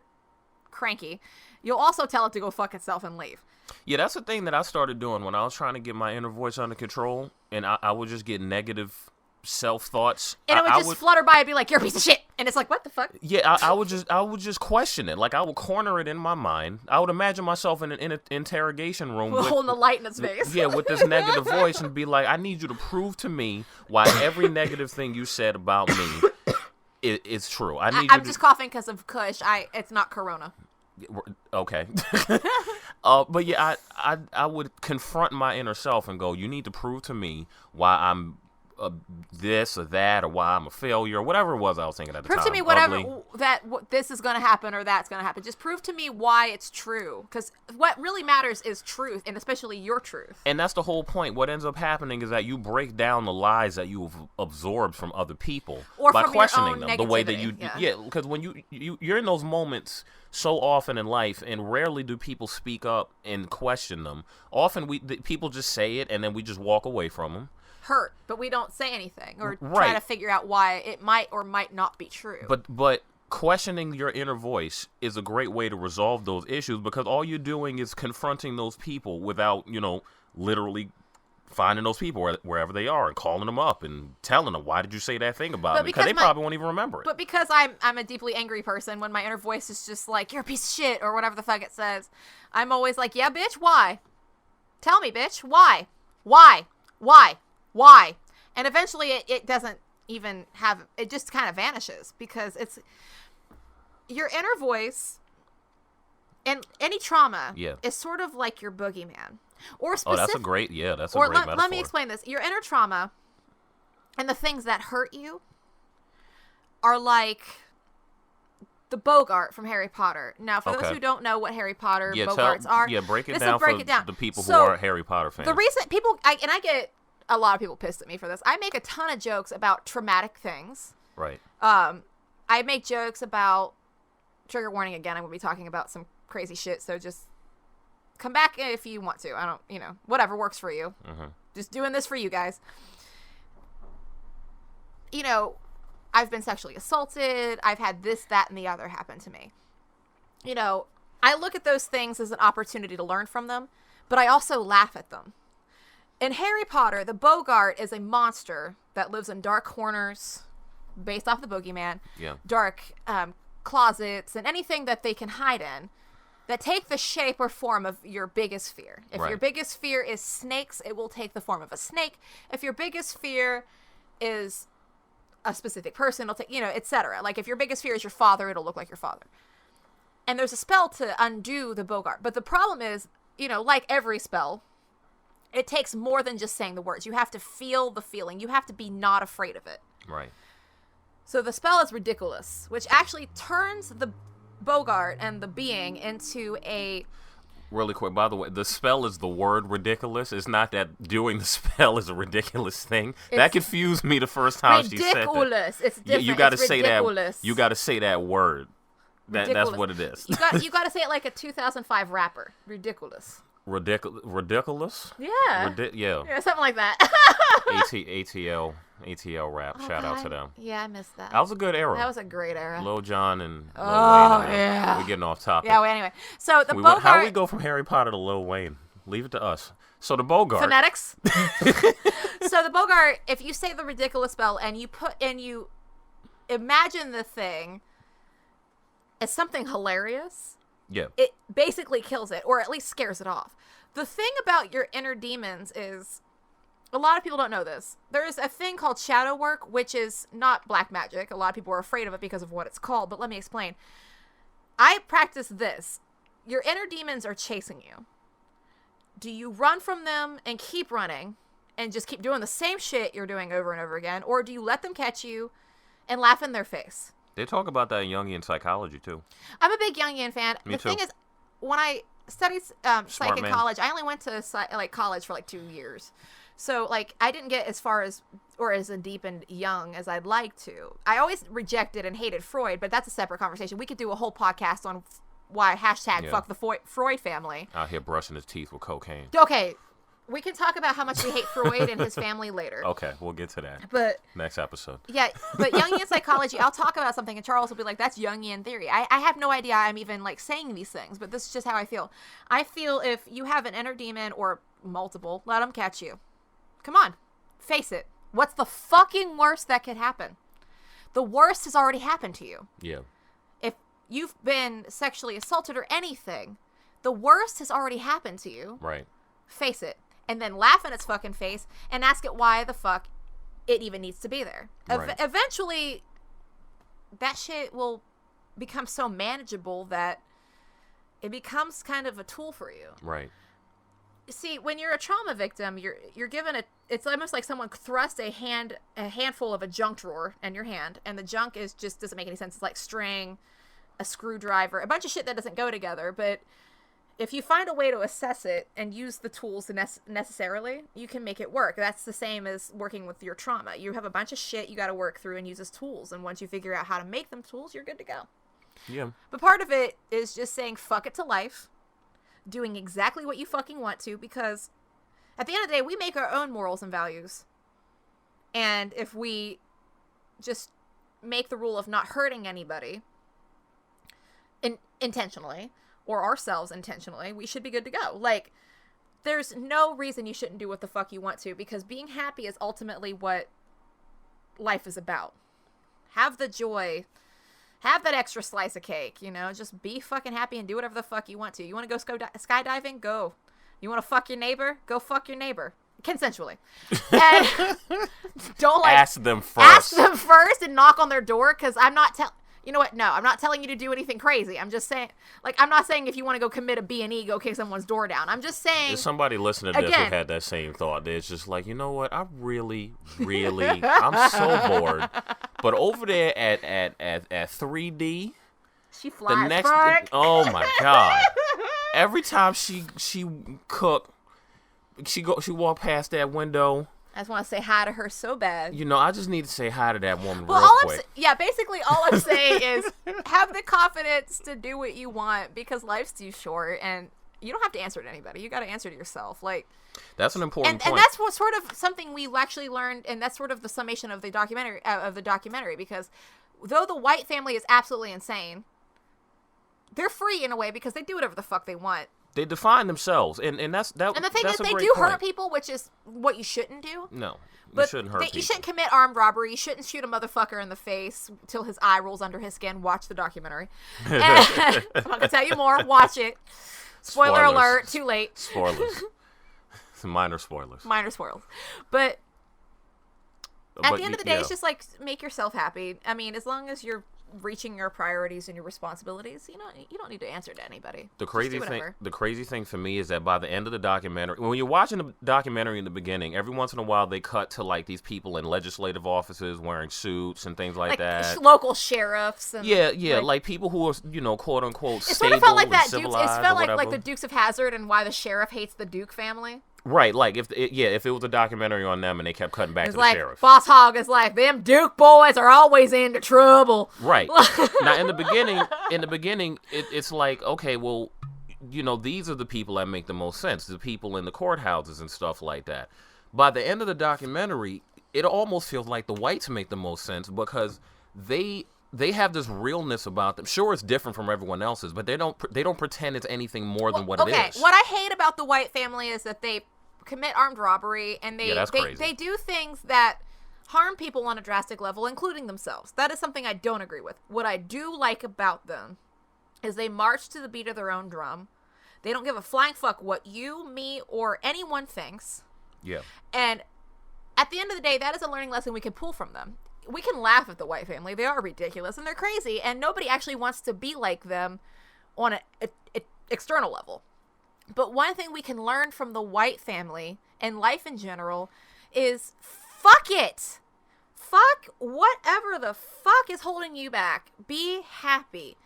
cranky, you'll also tell it to go fuck itself and leave. Yeah, that's the thing that I started doing when I was trying to get my inner voice under control, and I would just get negative self-thoughts. And it would just flutter by and be like, you're a piece of shit. And it's like, what the fuck? Yeah, I would just question it. Like, I would corner it in my mind. I would imagine myself in an interrogation room. Holding the light in its face. Yeah, with this negative voice and be like, I need you to prove to me why every negative thing you said about me is true. I'm just coughing because of Kush. It's not Corona. Okay. But yeah, I would confront my inner self and go, you need to prove to me why I'm this or that, or why I'm a failure, or whatever it was I was thinking at the time. Prove to me whatever this is going to happen or that's going to happen. Just prove to me why it's true, because what really matters is truth, and especially your truth. And that's the whole point. What ends up happening is that you break down the lies that you've absorbed from other people or by from questioning your own them the way that you yeah, because when you're in those moments so often in life, and rarely do people speak up and question them. Often people just say it, and then we just walk away from them. Hurt, but we don't say anything or try to figure out why it might or might not be true. But questioning your inner voice is a great way to resolve those issues, because all you're doing is confronting those people without, literally finding those people wherever they are and calling them up and telling them, why did you say that thing about me? Because they probably won't even remember it. But because I'm a deeply angry person, when my inner voice is just like, you're a piece of shit, or whatever the fuck it says, I'm always like, yeah, bitch, why? Tell me, bitch, why? Why? And eventually it doesn't even have, it just kind of vanishes, because it's your inner voice, and any trauma is sort of like your boogeyman. Or that's a great metaphor. Let me explain this. Your inner trauma and the things that hurt you are like the Bogart from Harry Potter. Now, for those who don't know what Harry Potter Bogarts are, break it down for the people who aren't Harry Potter fans. The reason I get a lot of people pissed at me for this. I make a ton of jokes about traumatic things. Right. I make jokes about, trigger warning again, I'm going to be talking about some crazy shit, so just come back if you want to. I don't, whatever works for you. Mm-hmm. Just doing this for you guys. I've been sexually assaulted. I've had this, that, and the other happen to me. I look at those things as an opportunity to learn from them, but I also laugh at them. In Harry Potter, the Bogart is a monster that lives in dark corners, based off the boogeyman. Yeah. Dark closets and anything that they can hide in, that take the shape or form of your biggest fear. If your biggest fear is snakes, it will take the form of a snake. If your biggest fear is a specific person, it'll take, etc. Like if your biggest fear is your father, it'll look like your father. And there's a spell to undo the Bogart. But the problem is, like every spell, it takes more than just saying the words. You have to feel the feeling. You have to be not afraid of it. Right. So the spell is ridiculous, which actually turns the Bogart and the being into a... Really quick, by the way, the spell is the word ridiculous. It's not that doing the spell is a ridiculous thing. That confused me the first time she said that. Ridiculous. It's different. You got to say that. You got to say that word. That's what it is. You got to say it like a 2005 rapper. Ridiculous. Ridiculous? Yeah. Yeah, something like that. ATL rap. Shout out to them. Yeah, I missed that. That was a good era. That was a great era. Lil Jon and Lil Wayne. Yeah. We're getting off topic. Yeah, well, anyway. So the Bogart... How do we go from Harry Potter to Lil Wayne? Leave it to us. So the Bogart... Phonetics? So the Bogart, if you say the ridiculous spell and you imagine the thing as something hilarious... Yeah. It basically kills it, or at least scares it off. The thing about your inner demons is, a lot of people don't know this. There's a thing called shadow work, which is not black magic. A lot of people are afraid of it because of what it's called, but let me explain. I practice this. Your inner demons are chasing you. Do you run from them and keep running and just keep doing the same shit you're doing over and over again, or do you let them catch you and laugh in their face? They talk about that in Jungian psychology, too. I'm a big Jungian fan. Me the too. thing is, when I studied psych in college, I only went to college for 2 years. So I didn't get as far as or as deep and young as I'd like to. I always rejected and hated Freud, but that's a separate conversation. We could do a whole podcast on why fuck the Freud family. Out here brushing his teeth with cocaine. Okay. We can talk about how much we hate Freud and his family later. Okay, we'll get to that. But next episode. Yeah, but Jungian psychology, I'll talk about something and Charles will be like, that's Jungian theory. I have no idea I'm even saying these things, but this is just how I feel. I feel if you have an inner demon or multiple, let them catch you. Come on, face it. What's the fucking worst that could happen? The worst has already happened to you. Yeah. If you've been sexually assaulted or anything, the worst has already happened to you. Right. Face it. And then laugh in its fucking face and ask it why the fuck it even needs to be there. Right. Eventually, that shit will become so manageable that it becomes kind of a tool for you. Right. see, when you're a trauma victim, you're given it's almost like someone thrust a handful of a junk drawer in your hand, and the junk doesn't make any sense. It's like string, a screwdriver, a bunch of shit that doesn't go together. But if you find a way to assess it and use the tools necessarily, you can make it work. That's the same as working with your trauma. You have a bunch of shit you got to work through and use as tools. And once you figure out how to make them tools, you're good to go. Yeah. But part of it is just saying fuck it to life, doing exactly what you fucking want to, because at the end of the day, we make our own morals and values. And if we just make the rule of not hurting anybody intentionally, or ourselves intentionally, we should be good to go. Like, there's no reason you shouldn't do what the fuck you want to, because being happy is ultimately what life is about. Have the joy. Have that extra slice of cake, you know? Just be fucking happy and do whatever the fuck you want to. You want to go skydiving? Go. You want to fuck your neighbor? Go fuck your neighbor. Consensually. And don't, like... Ask them first. Ask them first and knock on their door, because I'm not telling... You know what? No, I'm not telling you to do anything crazy. I'm just saying, like, I'm not saying if you want to go commit a B&E, go kick someone's door down. I'm just saying. There's somebody listening to this who had that same thought. It's just like, you know what? I really, I'm so bored. But over there at 3D, she flies. Oh my God! Every time she cook, she walk past that window. I just want to say hi to her so bad. You know, I just need to say hi to that woman real quick. Basically all I'm saying is have the confidence to do what you want, because life's too short and you don't have to answer to anybody. You got to answer to yourself. Like, that's an important point. And that's what sort of something we actually learned, and that's sort of the summation of the documentary, because though the White family is absolutely insane, they're free in a way because they do whatever the fuck they want. They define themselves, and that's that. And the thing is, they do hurt people, which is what you shouldn't do. No, you shouldn't hurt people. You shouldn't commit armed robbery. You shouldn't shoot a motherfucker in the face till his eye rolls under his skin. Watch the documentary. And I'm not gonna tell you more. Watch it. Spoiler alert. Too late. Spoilers. Minor spoilers. Minor spoilers. But at the end of the day, it's just like, make yourself happy. I mean, as long as you're reaching your priorities and your responsibilities, you don't need to answer to anybody. The crazy thing for me is that by the end of the documentary, when you're watching the documentary in the beginning, every once in a while they cut to like these people in legislative offices wearing suits and things like that. Local sheriffs. And like people who are, quote unquote, it stable sort of felt like and that civilized. It felt like the Dukes of Hazzard and why the sheriff hates the Duke family. Right, like if it was a documentary on them and they kept cutting back to the sheriff. Boss Hogg is like, them Duke boys are always into trouble. Right. Now in the beginning, it's like, okay, well, these are the people that make the most sense, the people in the courthouses and stuff like that. By the end of the documentary, it almost feels like the whites make the most sense, because they have this realness about them. Sure, it's different from everyone else's, but they don't pretend it's anything more than what it is. Okay, what I hate about the White family is that they commit armed robbery, and they do things that harm people on a drastic level, including themselves. That is something I don't agree with. What I do like about them is they march to the beat of their own drum. They don't give a flying fuck what you, me, or anyone thinks. Yeah. And at the end of the day, that is a learning lesson we can pull from them. We can laugh at the White family. They are ridiculous and they're crazy, and nobody actually wants to be like them on an external level. But one thing we can learn from the White family and life in general is fuck it. Fuck whatever the fuck is holding you back. Be happy.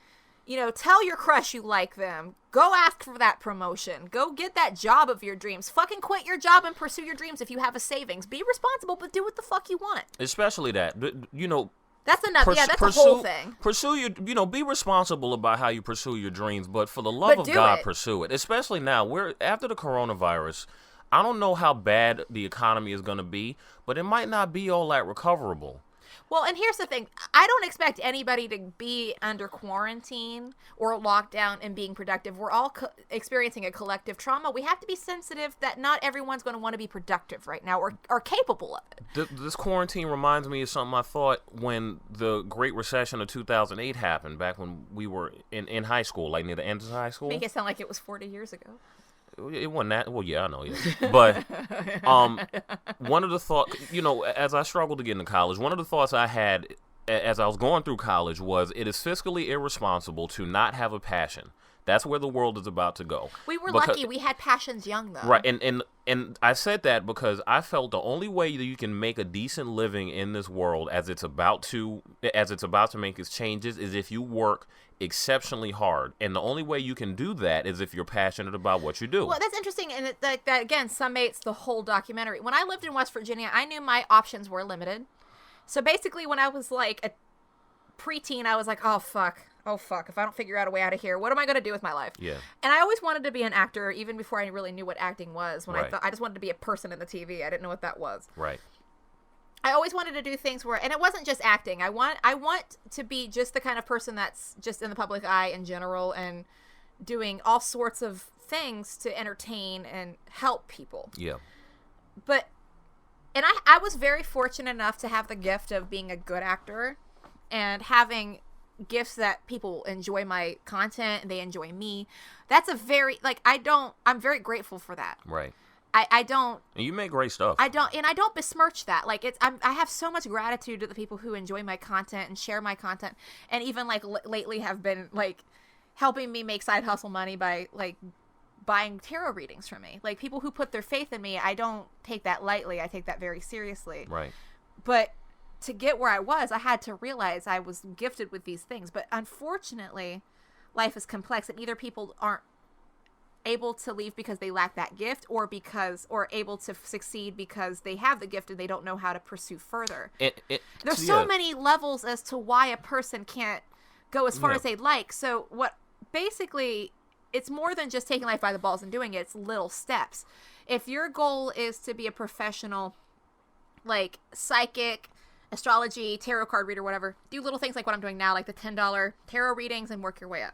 Tell your crush you like them. Go ask for that promotion. Go get that job of your dreams. Fucking quit your job and pursue your dreams if you have a savings. Be responsible, but do what the fuck you want. Especially that, That's enough. That's the whole thing. Pursue your, be responsible about how you pursue your dreams, but for the love of God, pursue it. Especially now, after the coronavirus. I don't know how bad the economy is going to be, but it might not be all that recoverable. Well, and here's the thing. I don't expect anybody to be under quarantine or lockdown and being productive. We're all experiencing a collective trauma. We have to be sensitive that not everyone's going to want to be productive right now or capable of it. This quarantine reminds me of something I thought when the Great Recession of 2008 happened, back when we were in high school, like near the end of high school. Make it sound like it was 40 years ago. It wasn't that. Well, yeah, I know, yeah. But one of the thoughts, as I struggled to get into college, one of the thoughts I had as I was going through college was it is fiscally irresponsible to not have a passion. That's where the world is about to go. We were lucky. We had passions young, though. Right, and I said that because I felt the only way that you can make a decent living in this world as it's about to make its changes is if you work exceptionally hard. And the only way you can do that is if you're passionate about what you do. Well, that's interesting, and that again summates the whole documentary. When I lived in West Virginia, I knew my options were limited. So basically, when I was like a preteen, I was like, oh fuck, if I don't figure out a way out of here, what am I going to do with my life? Yeah. And I always wanted to be an actor, even before I really knew what acting was. When Right. I thought I just wanted to be a person in the TV. I didn't know what that was. Right. I always wanted to do things where, and it wasn't just acting. I want to be just the kind of person that's just in the public eye in general and doing all sorts of things to entertain and help people. Yeah. But, and I was very fortunate enough to have the gift of being a good actor and having gifts that people enjoy my content and they enjoy me. That's a very, like, I'm very grateful for that. Right. I don't. And you make great stuff. I don't besmirch that. Like, I have so much gratitude to the people who enjoy my content and share my content, and even like lately have been like helping me make side hustle money by like buying tarot readings from me. Like, people who put their faith in me, I don't take that lightly. I take that very seriously. Right. But to get where I was, I had to realize I was gifted with these things. But unfortunately, life is complex, and either people aren't able to leave because they lack that gift, or able to succeed because they have the gift and they don't know how to pursue further. There's so many levels as to why a person can't go as far as they'd like. So what basically, it's more than just taking life by the balls and doing it. It's little steps. If your goal is to be a professional, like psychic, astrology, tarot card reader, whatever, do little things like what I'm doing now, like the $10 tarot readings, and work your way up.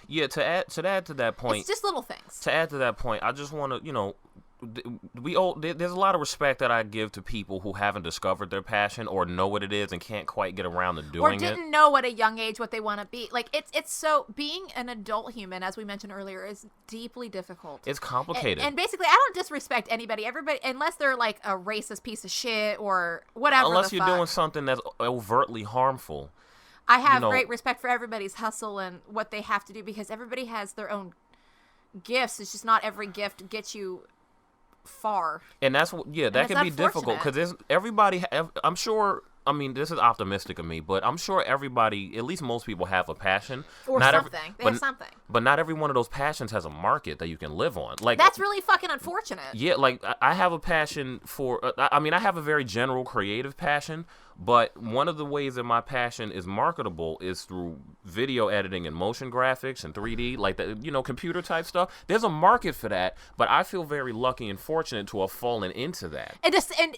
Yeah, to add to that point, it's just little things. To add to that point, I just want to, there's a lot of respect that I give to people who haven't discovered their passion or know what it is and can't quite get around to doing it. Or didn't know at a young age what they want to be. Like, it's so, being an adult human, as we mentioned earlier, is deeply difficult. It's complicated. And basically, I don't disrespect anybody, unless they're like a racist piece of shit or whatever. Unless you're doing something that's overtly harmful. I have great respect for everybody's hustle and what they have to do, because everybody has their own gifts. It's just not every gift gets you far. And that's what, that can be difficult because everybody, I'm sure, I mean, this is optimistic of me, but I'm sure everybody, at least most people, have a passion. Or something. They have something. But not every one of those passions has a market that you can live on. Like, that's really fucking unfortunate. Yeah, like, I have a passion for, I have a very general creative passion, but one of the ways that my passion is marketable is through video editing and motion graphics and 3D, like the, computer type stuff. There's a market for that, but I feel very lucky and fortunate to have fallen into that. And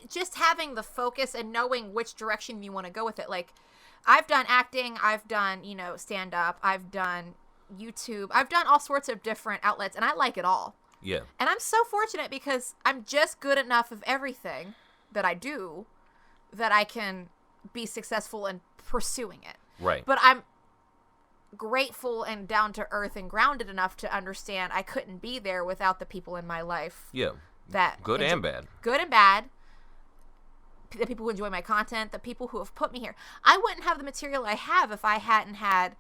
just having the focus and knowing which direction you want to go with it. Like, I've done acting, I've done, stand up, I've done YouTube, I've done all sorts of different outlets, and I like it all. Yeah. And I'm so fortunate because I'm just good enough of everything that I do that I can be successful in pursuing it. Right. But I'm grateful and down to earth and grounded enough to understand I couldn't be there without the people in my life. Yeah. That good and bad. Good and bad. The people who enjoy my content, the people who have put me here. I wouldn't have the material I have if I hadn't had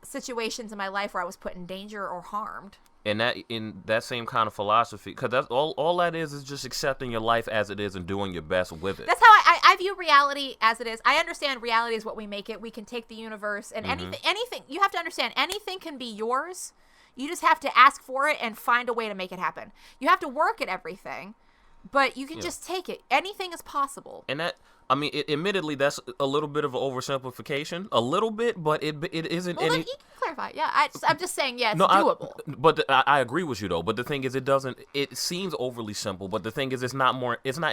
situations in my life where I was put in danger or harmed. And that, in that same kind of philosophy, because that's all that is just accepting your life as it is and doing your best with it. That's how I view reality as it is. I understand reality is what we make it. We can take the universe and anything. You have to understand, anything can be yours. You just have to ask for it and find a way to make it happen. You have to work at everything, but you can just take it. Anything is possible. And that, admittedly, that's a little bit of an oversimplification. A little bit, but it isn't well, any... Then you can clarify. Yeah, I'm just saying, it's no, doable. I agree with you, though. But the thing is, it seems overly simple, but the thing is, it's not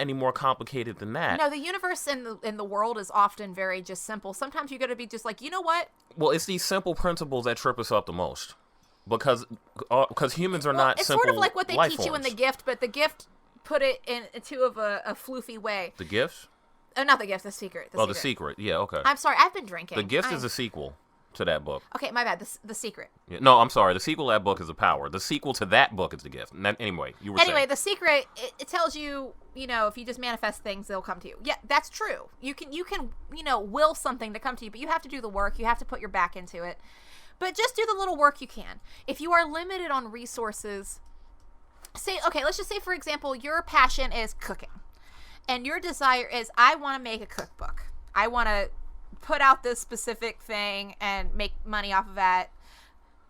any more complicated than that. No, the universe in the world is often very just simple. Sometimes you got to be just like, you know what? Well, it's these simple principles that trip us up the most. Because humans are not simple. It's sort of like what they teach you in forms. The Gift, but The Gift put it into a floofy way. The Gift? Oh, not The Gift, The Secret. The Secret. Yeah, okay. I'm sorry, I've been drinking. The Gift is a sequel. to that book. Okay, my bad. The Secret. Yeah, no, I'm sorry. The sequel to that book is The Power. The sequel to that book is The Gift. Anyway, you were saying. The Secret, it tells you, if you just manifest things, they'll come to you. Yeah, that's true. You can, will something to come to you, but you have to do the work. You have to put your back into it. But just do the little work you can. If you are limited on resources, let's just say, for example, your passion is cooking. And your desire is, I want to make a cookbook. I want to put out this specific thing and make money off of that,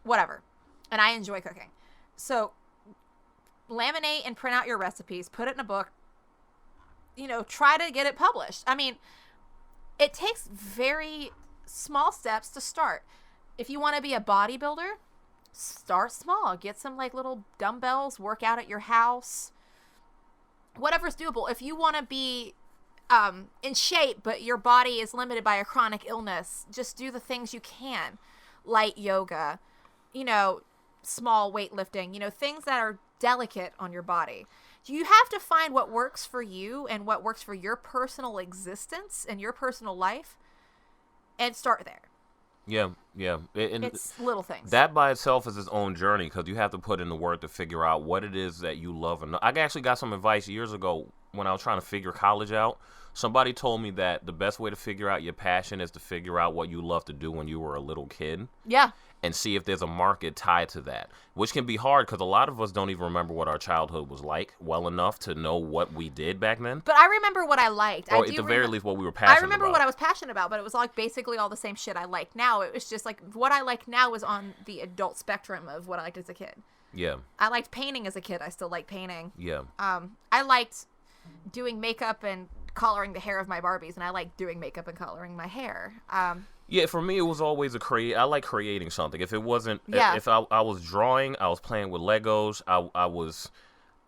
whatever. And I enjoy cooking. So laminate and print out your recipes, put it in a book, try to get it published. I mean, it takes very small steps to start. If you want to be a bodybuilder, start small. Get some little dumbbells, work out at your house, whatever's doable. If you want to be in shape, but your body is limited by a chronic illness, just do the things you can. Light yoga, small weightlifting, things that are delicate on your body. You have to find what works for you and what works for your personal existence and your personal life and start there. Yeah. It's little things. That by itself is its own journey because you have to put in the work to figure out what it is that you love. And I actually got some advice years ago when I was trying to figure college out. Somebody told me that the best way to figure out your passion is to figure out what you love to do when you were a little kid. Yeah. And see if there's a market tied to that, which can be hard because a lot of us don't even remember what our childhood was like well enough to know what we did back then. But I remember what I liked. Or at the very least what we were passionate about. I remember what I was passionate about, but it was basically all the same shit I like now. It was just what I like now is on the adult spectrum of what I liked as a kid. Yeah. I liked painting as a kid. I still like painting. Yeah. I liked doing makeup and coloring the hair of my Barbies, and I liked doing makeup and coloring my hair. Yeah, for me, it was always I like creating something. If it wasn't, if I was drawing, I was playing with Legos.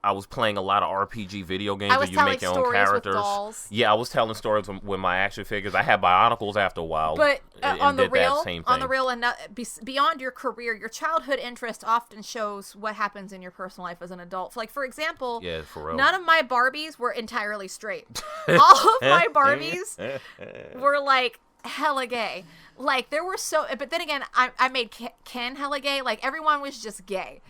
I was playing a lot of RPG video games where you make your own characters. With dolls. Yeah, I was telling stories with my action figures. I had Bionicles after a while. But on the real, and beyond your career, your childhood interest often shows what happens in your personal life as an adult. For example, for real. None of my Barbies were entirely straight. All of my Barbies were hella gay. There were but then again, I made Ken hella gay. Everyone was just gay.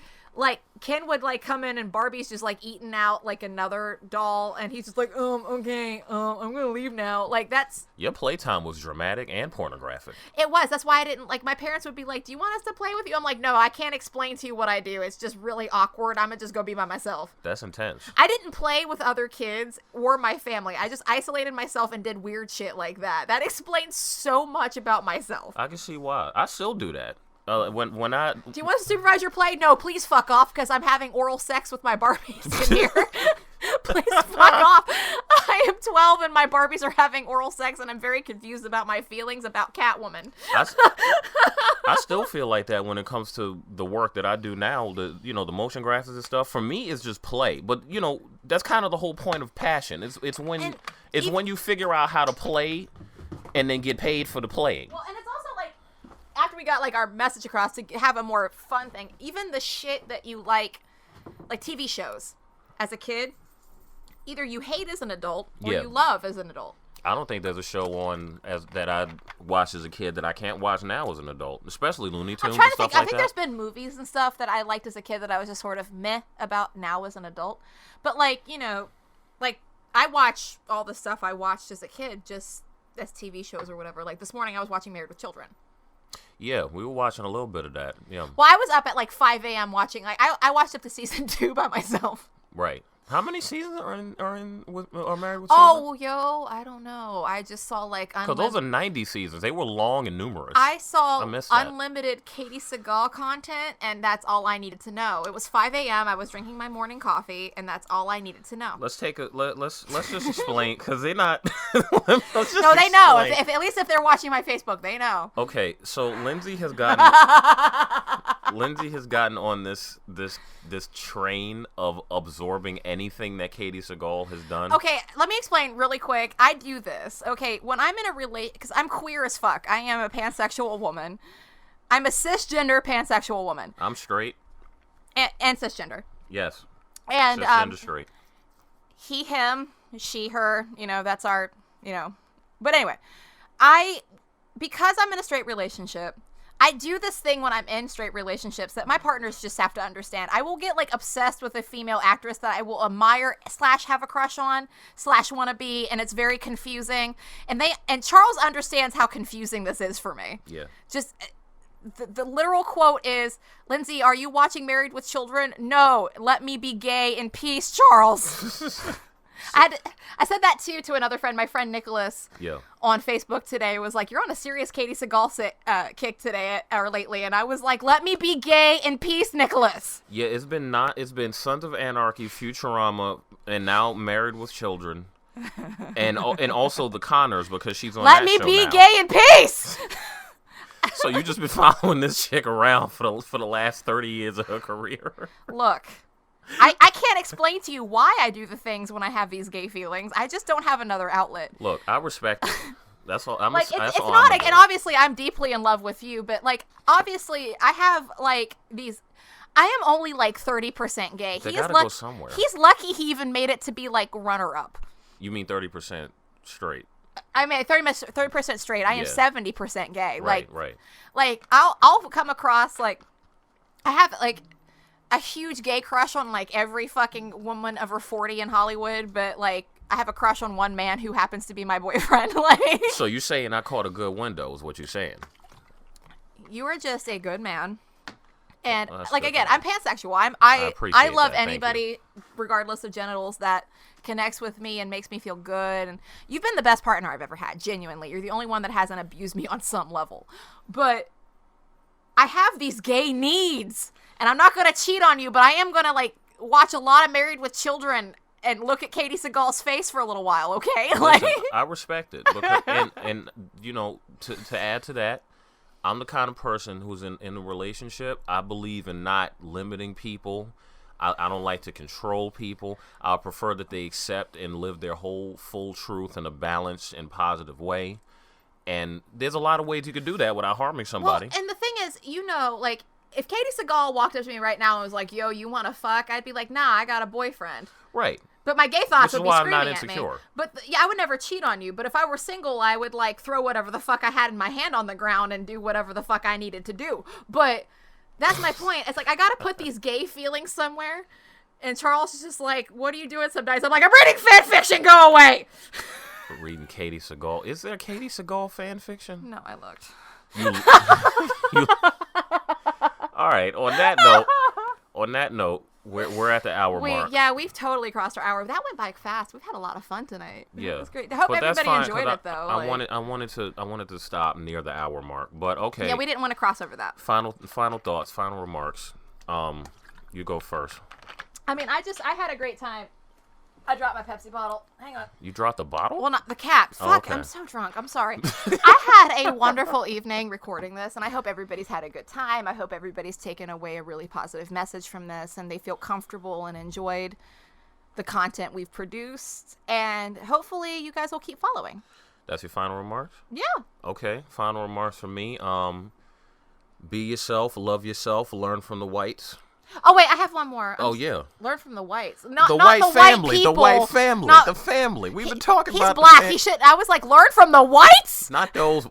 Ken would come in and Barbie's just eating out another doll, and he's just okay, I'm gonna leave now. That's your playtime was dramatic and pornographic. It was. That's why I didn't my parents would be like, do you want us to play with you? I'm like, no, I can't explain to you what I do. It's just really awkward. I'm gonna just go be by myself. That's intense. I didn't play with other kids or my family. I just isolated myself and did weird shit like that. That explains so much about myself. I can see why. I still do that. When I Do you want to supervise your play? No, please fuck off, because I'm having oral sex with my Barbies in here. Please fuck off. I am 12 and my Barbies are having oral sex, and I'm very confused about my feelings about Catwoman. I still feel like that when it comes to the work that I do now, the motion graphics and stuff. For me, it's just play. But that's kind of the whole point of passion. It's when you figure out how to play, and then get paid for the playing. Well, and it's also after we got our message across to have a more fun thing, even the shit that you like TV shows as a kid, either you hate as an adult or you love as an adult. I don't think there's a show on that I watched as a kid that I can't watch now as an adult, especially Looney Tunes and stuff like that. I think there's been movies and stuff that I liked as a kid that I was just sort of meh about now as an adult. But I watch all the stuff I watched as a kid just as TV shows or whatever. This morning I was watching Married with Children. Yeah, we were watching a little bit of that. Yeah. Well, I was up at 5 a.m. watching. I watched up to season 2 by myself. Right. How many seasons are Married with Children? Oh, I don't know. I just saw because those are 90 seasons. They were long and numerous. I saw unlimited Katie Seagal content, and that's all I needed to know. It was 5 a.m. I was drinking my morning coffee, and that's all I needed to know. Let's just explain, because they're not. No, they know. At least if they're watching my Facebook, they know. Okay, so Lindsay has gotten on this train of absorbing anything that Katie Seagal has done. Okay, let me explain really quick. I do this. Okay, when I'm in a because I'm queer as fuck. I am a pansexual woman. I'm a cisgender pansexual woman. I'm straight. And cisgender. Yes. And cisgender straight. He, him, she, her. That's our. But anyway, because I'm in a straight relationship, I do this thing when I'm in straight relationships that my partners just have to understand. I will get like obsessed with a female actress that I will admire / have a crush on / want to be, and it's very confusing. And Charles understands how confusing this is for me. Yeah. Just the literal quote is, "Lindsay, are you watching Married with Children? No, let me be gay in peace, Charles." I said that too to another friend, my friend Nicholas, on Facebook today. Was like, "You're on a serious Katie Seagal kick today or lately," and I was like, "Let me be gay in peace, Nicholas." Yeah, it's been Sons of Anarchy, Futurama, and now Married with Children, and also The Connors, because she's on. Let me be gay in peace. So you just been following this chick around for the last 30 years of her career. Look. I can't explain to you why I do the things when I have these gay feelings. I just don't have another outlet. Look, I respect it. That's all. And obviously I'm deeply in love with you, but like obviously I have like these. I am only like 30% gay. They gotta go somewhere. He's lucky he even made it to be like runner up. You mean 30% straight? I mean 30% straight. I am 70% gay. Right. Like I'll come across like I have like a huge gay crush on like every fucking woman over 40 in Hollywood, but like I have a crush on one man who happens to be my boyfriend. Like, so you saying I caught a good window is what you're saying? You are just a good man, and like again, I'm pansexual. I love anybody, regardless of genitals, that connects with me and makes me feel good. And you've been the best partner I've ever had. Genuinely, you're the only one that hasn't abused me on some level. But I have these gay needs. And I'm not going to cheat on you, but I am going to, like, watch a lot of Married with Children and look at Katie Seagal's face for a little while, okay? Listen, I respect it. Because, and you know, to add to that, I'm the kind of person who's in a relationship. I believe in not limiting people. I don't like to control people. I prefer that they accept and live their whole full truth in a balanced and positive way. And there's a lot of ways you could do that without harming somebody. Well, and the thing is, you know, like, if Katie Seagal walked up to me right now and was like, "Yo, you want to fuck?" I'd be like, "Nah, I got a boyfriend." Right. But my gay thoughts would be screaming I'm not insecure. at me. But I would never cheat on you. But if I were single, I would like throw whatever the fuck I had in my hand on the ground and do whatever the fuck I needed to do. But that's my point. It's like I got to put these gay feelings somewhere. And Charles is just like, "What are you doing sometimes?" I'm like, "I'm reading fan fiction. Go away." Reading Katie Seagal. Is there Katie Seagal fan fiction? No, I looked. You all right. On that note, we're at the hour mark. Yeah, we've totally crossed our hour. That went by fast. We've had a lot of fun tonight. Yeah, it was great. I hope everybody enjoyed it though. I wanted to stop near the hour mark, but okay. Yeah, we didn't want to cross over that. Final thoughts, final remarks. You go first. I mean, I had a great time. I dropped my Pepsi bottle. Hang on. You dropped the bottle? Well, not the cap. Fuck, okay. I'm so drunk. I'm sorry. I had a wonderful evening recording this, and I hope everybody's had a good time. I hope everybody's taken away a really positive message from this, and they feel comfortable and enjoyed the content we've produced. And hopefully you guys will keep following. That's your final remarks? Yeah. Okay. Final remarks from me. Be yourself, love yourself, learn from the whites. Oh wait, I have one more. Yeah. Learn from the whites. Not the not white the family. White the people. white family. Not, the family. We've been talking about. He's black. He should. I was like, learn from the whites. Not those.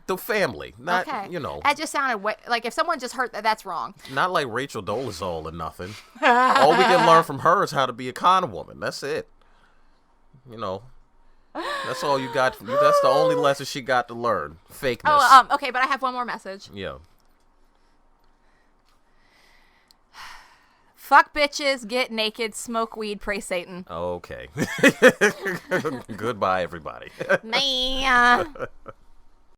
The family. Not okay. You know. That just sounded like if someone just heard that, that's wrong. Not like Rachel Dolezal or nothing. All we can learn from her is how to be a con woman. That's it. You know. That's all you got. That's the only lesson she got to learn. Fakeness. Oh, okay, but I have one more message. Yeah. Fuck bitches, get naked, smoke weed, pray Satan. Okay. Goodbye, everybody. Man.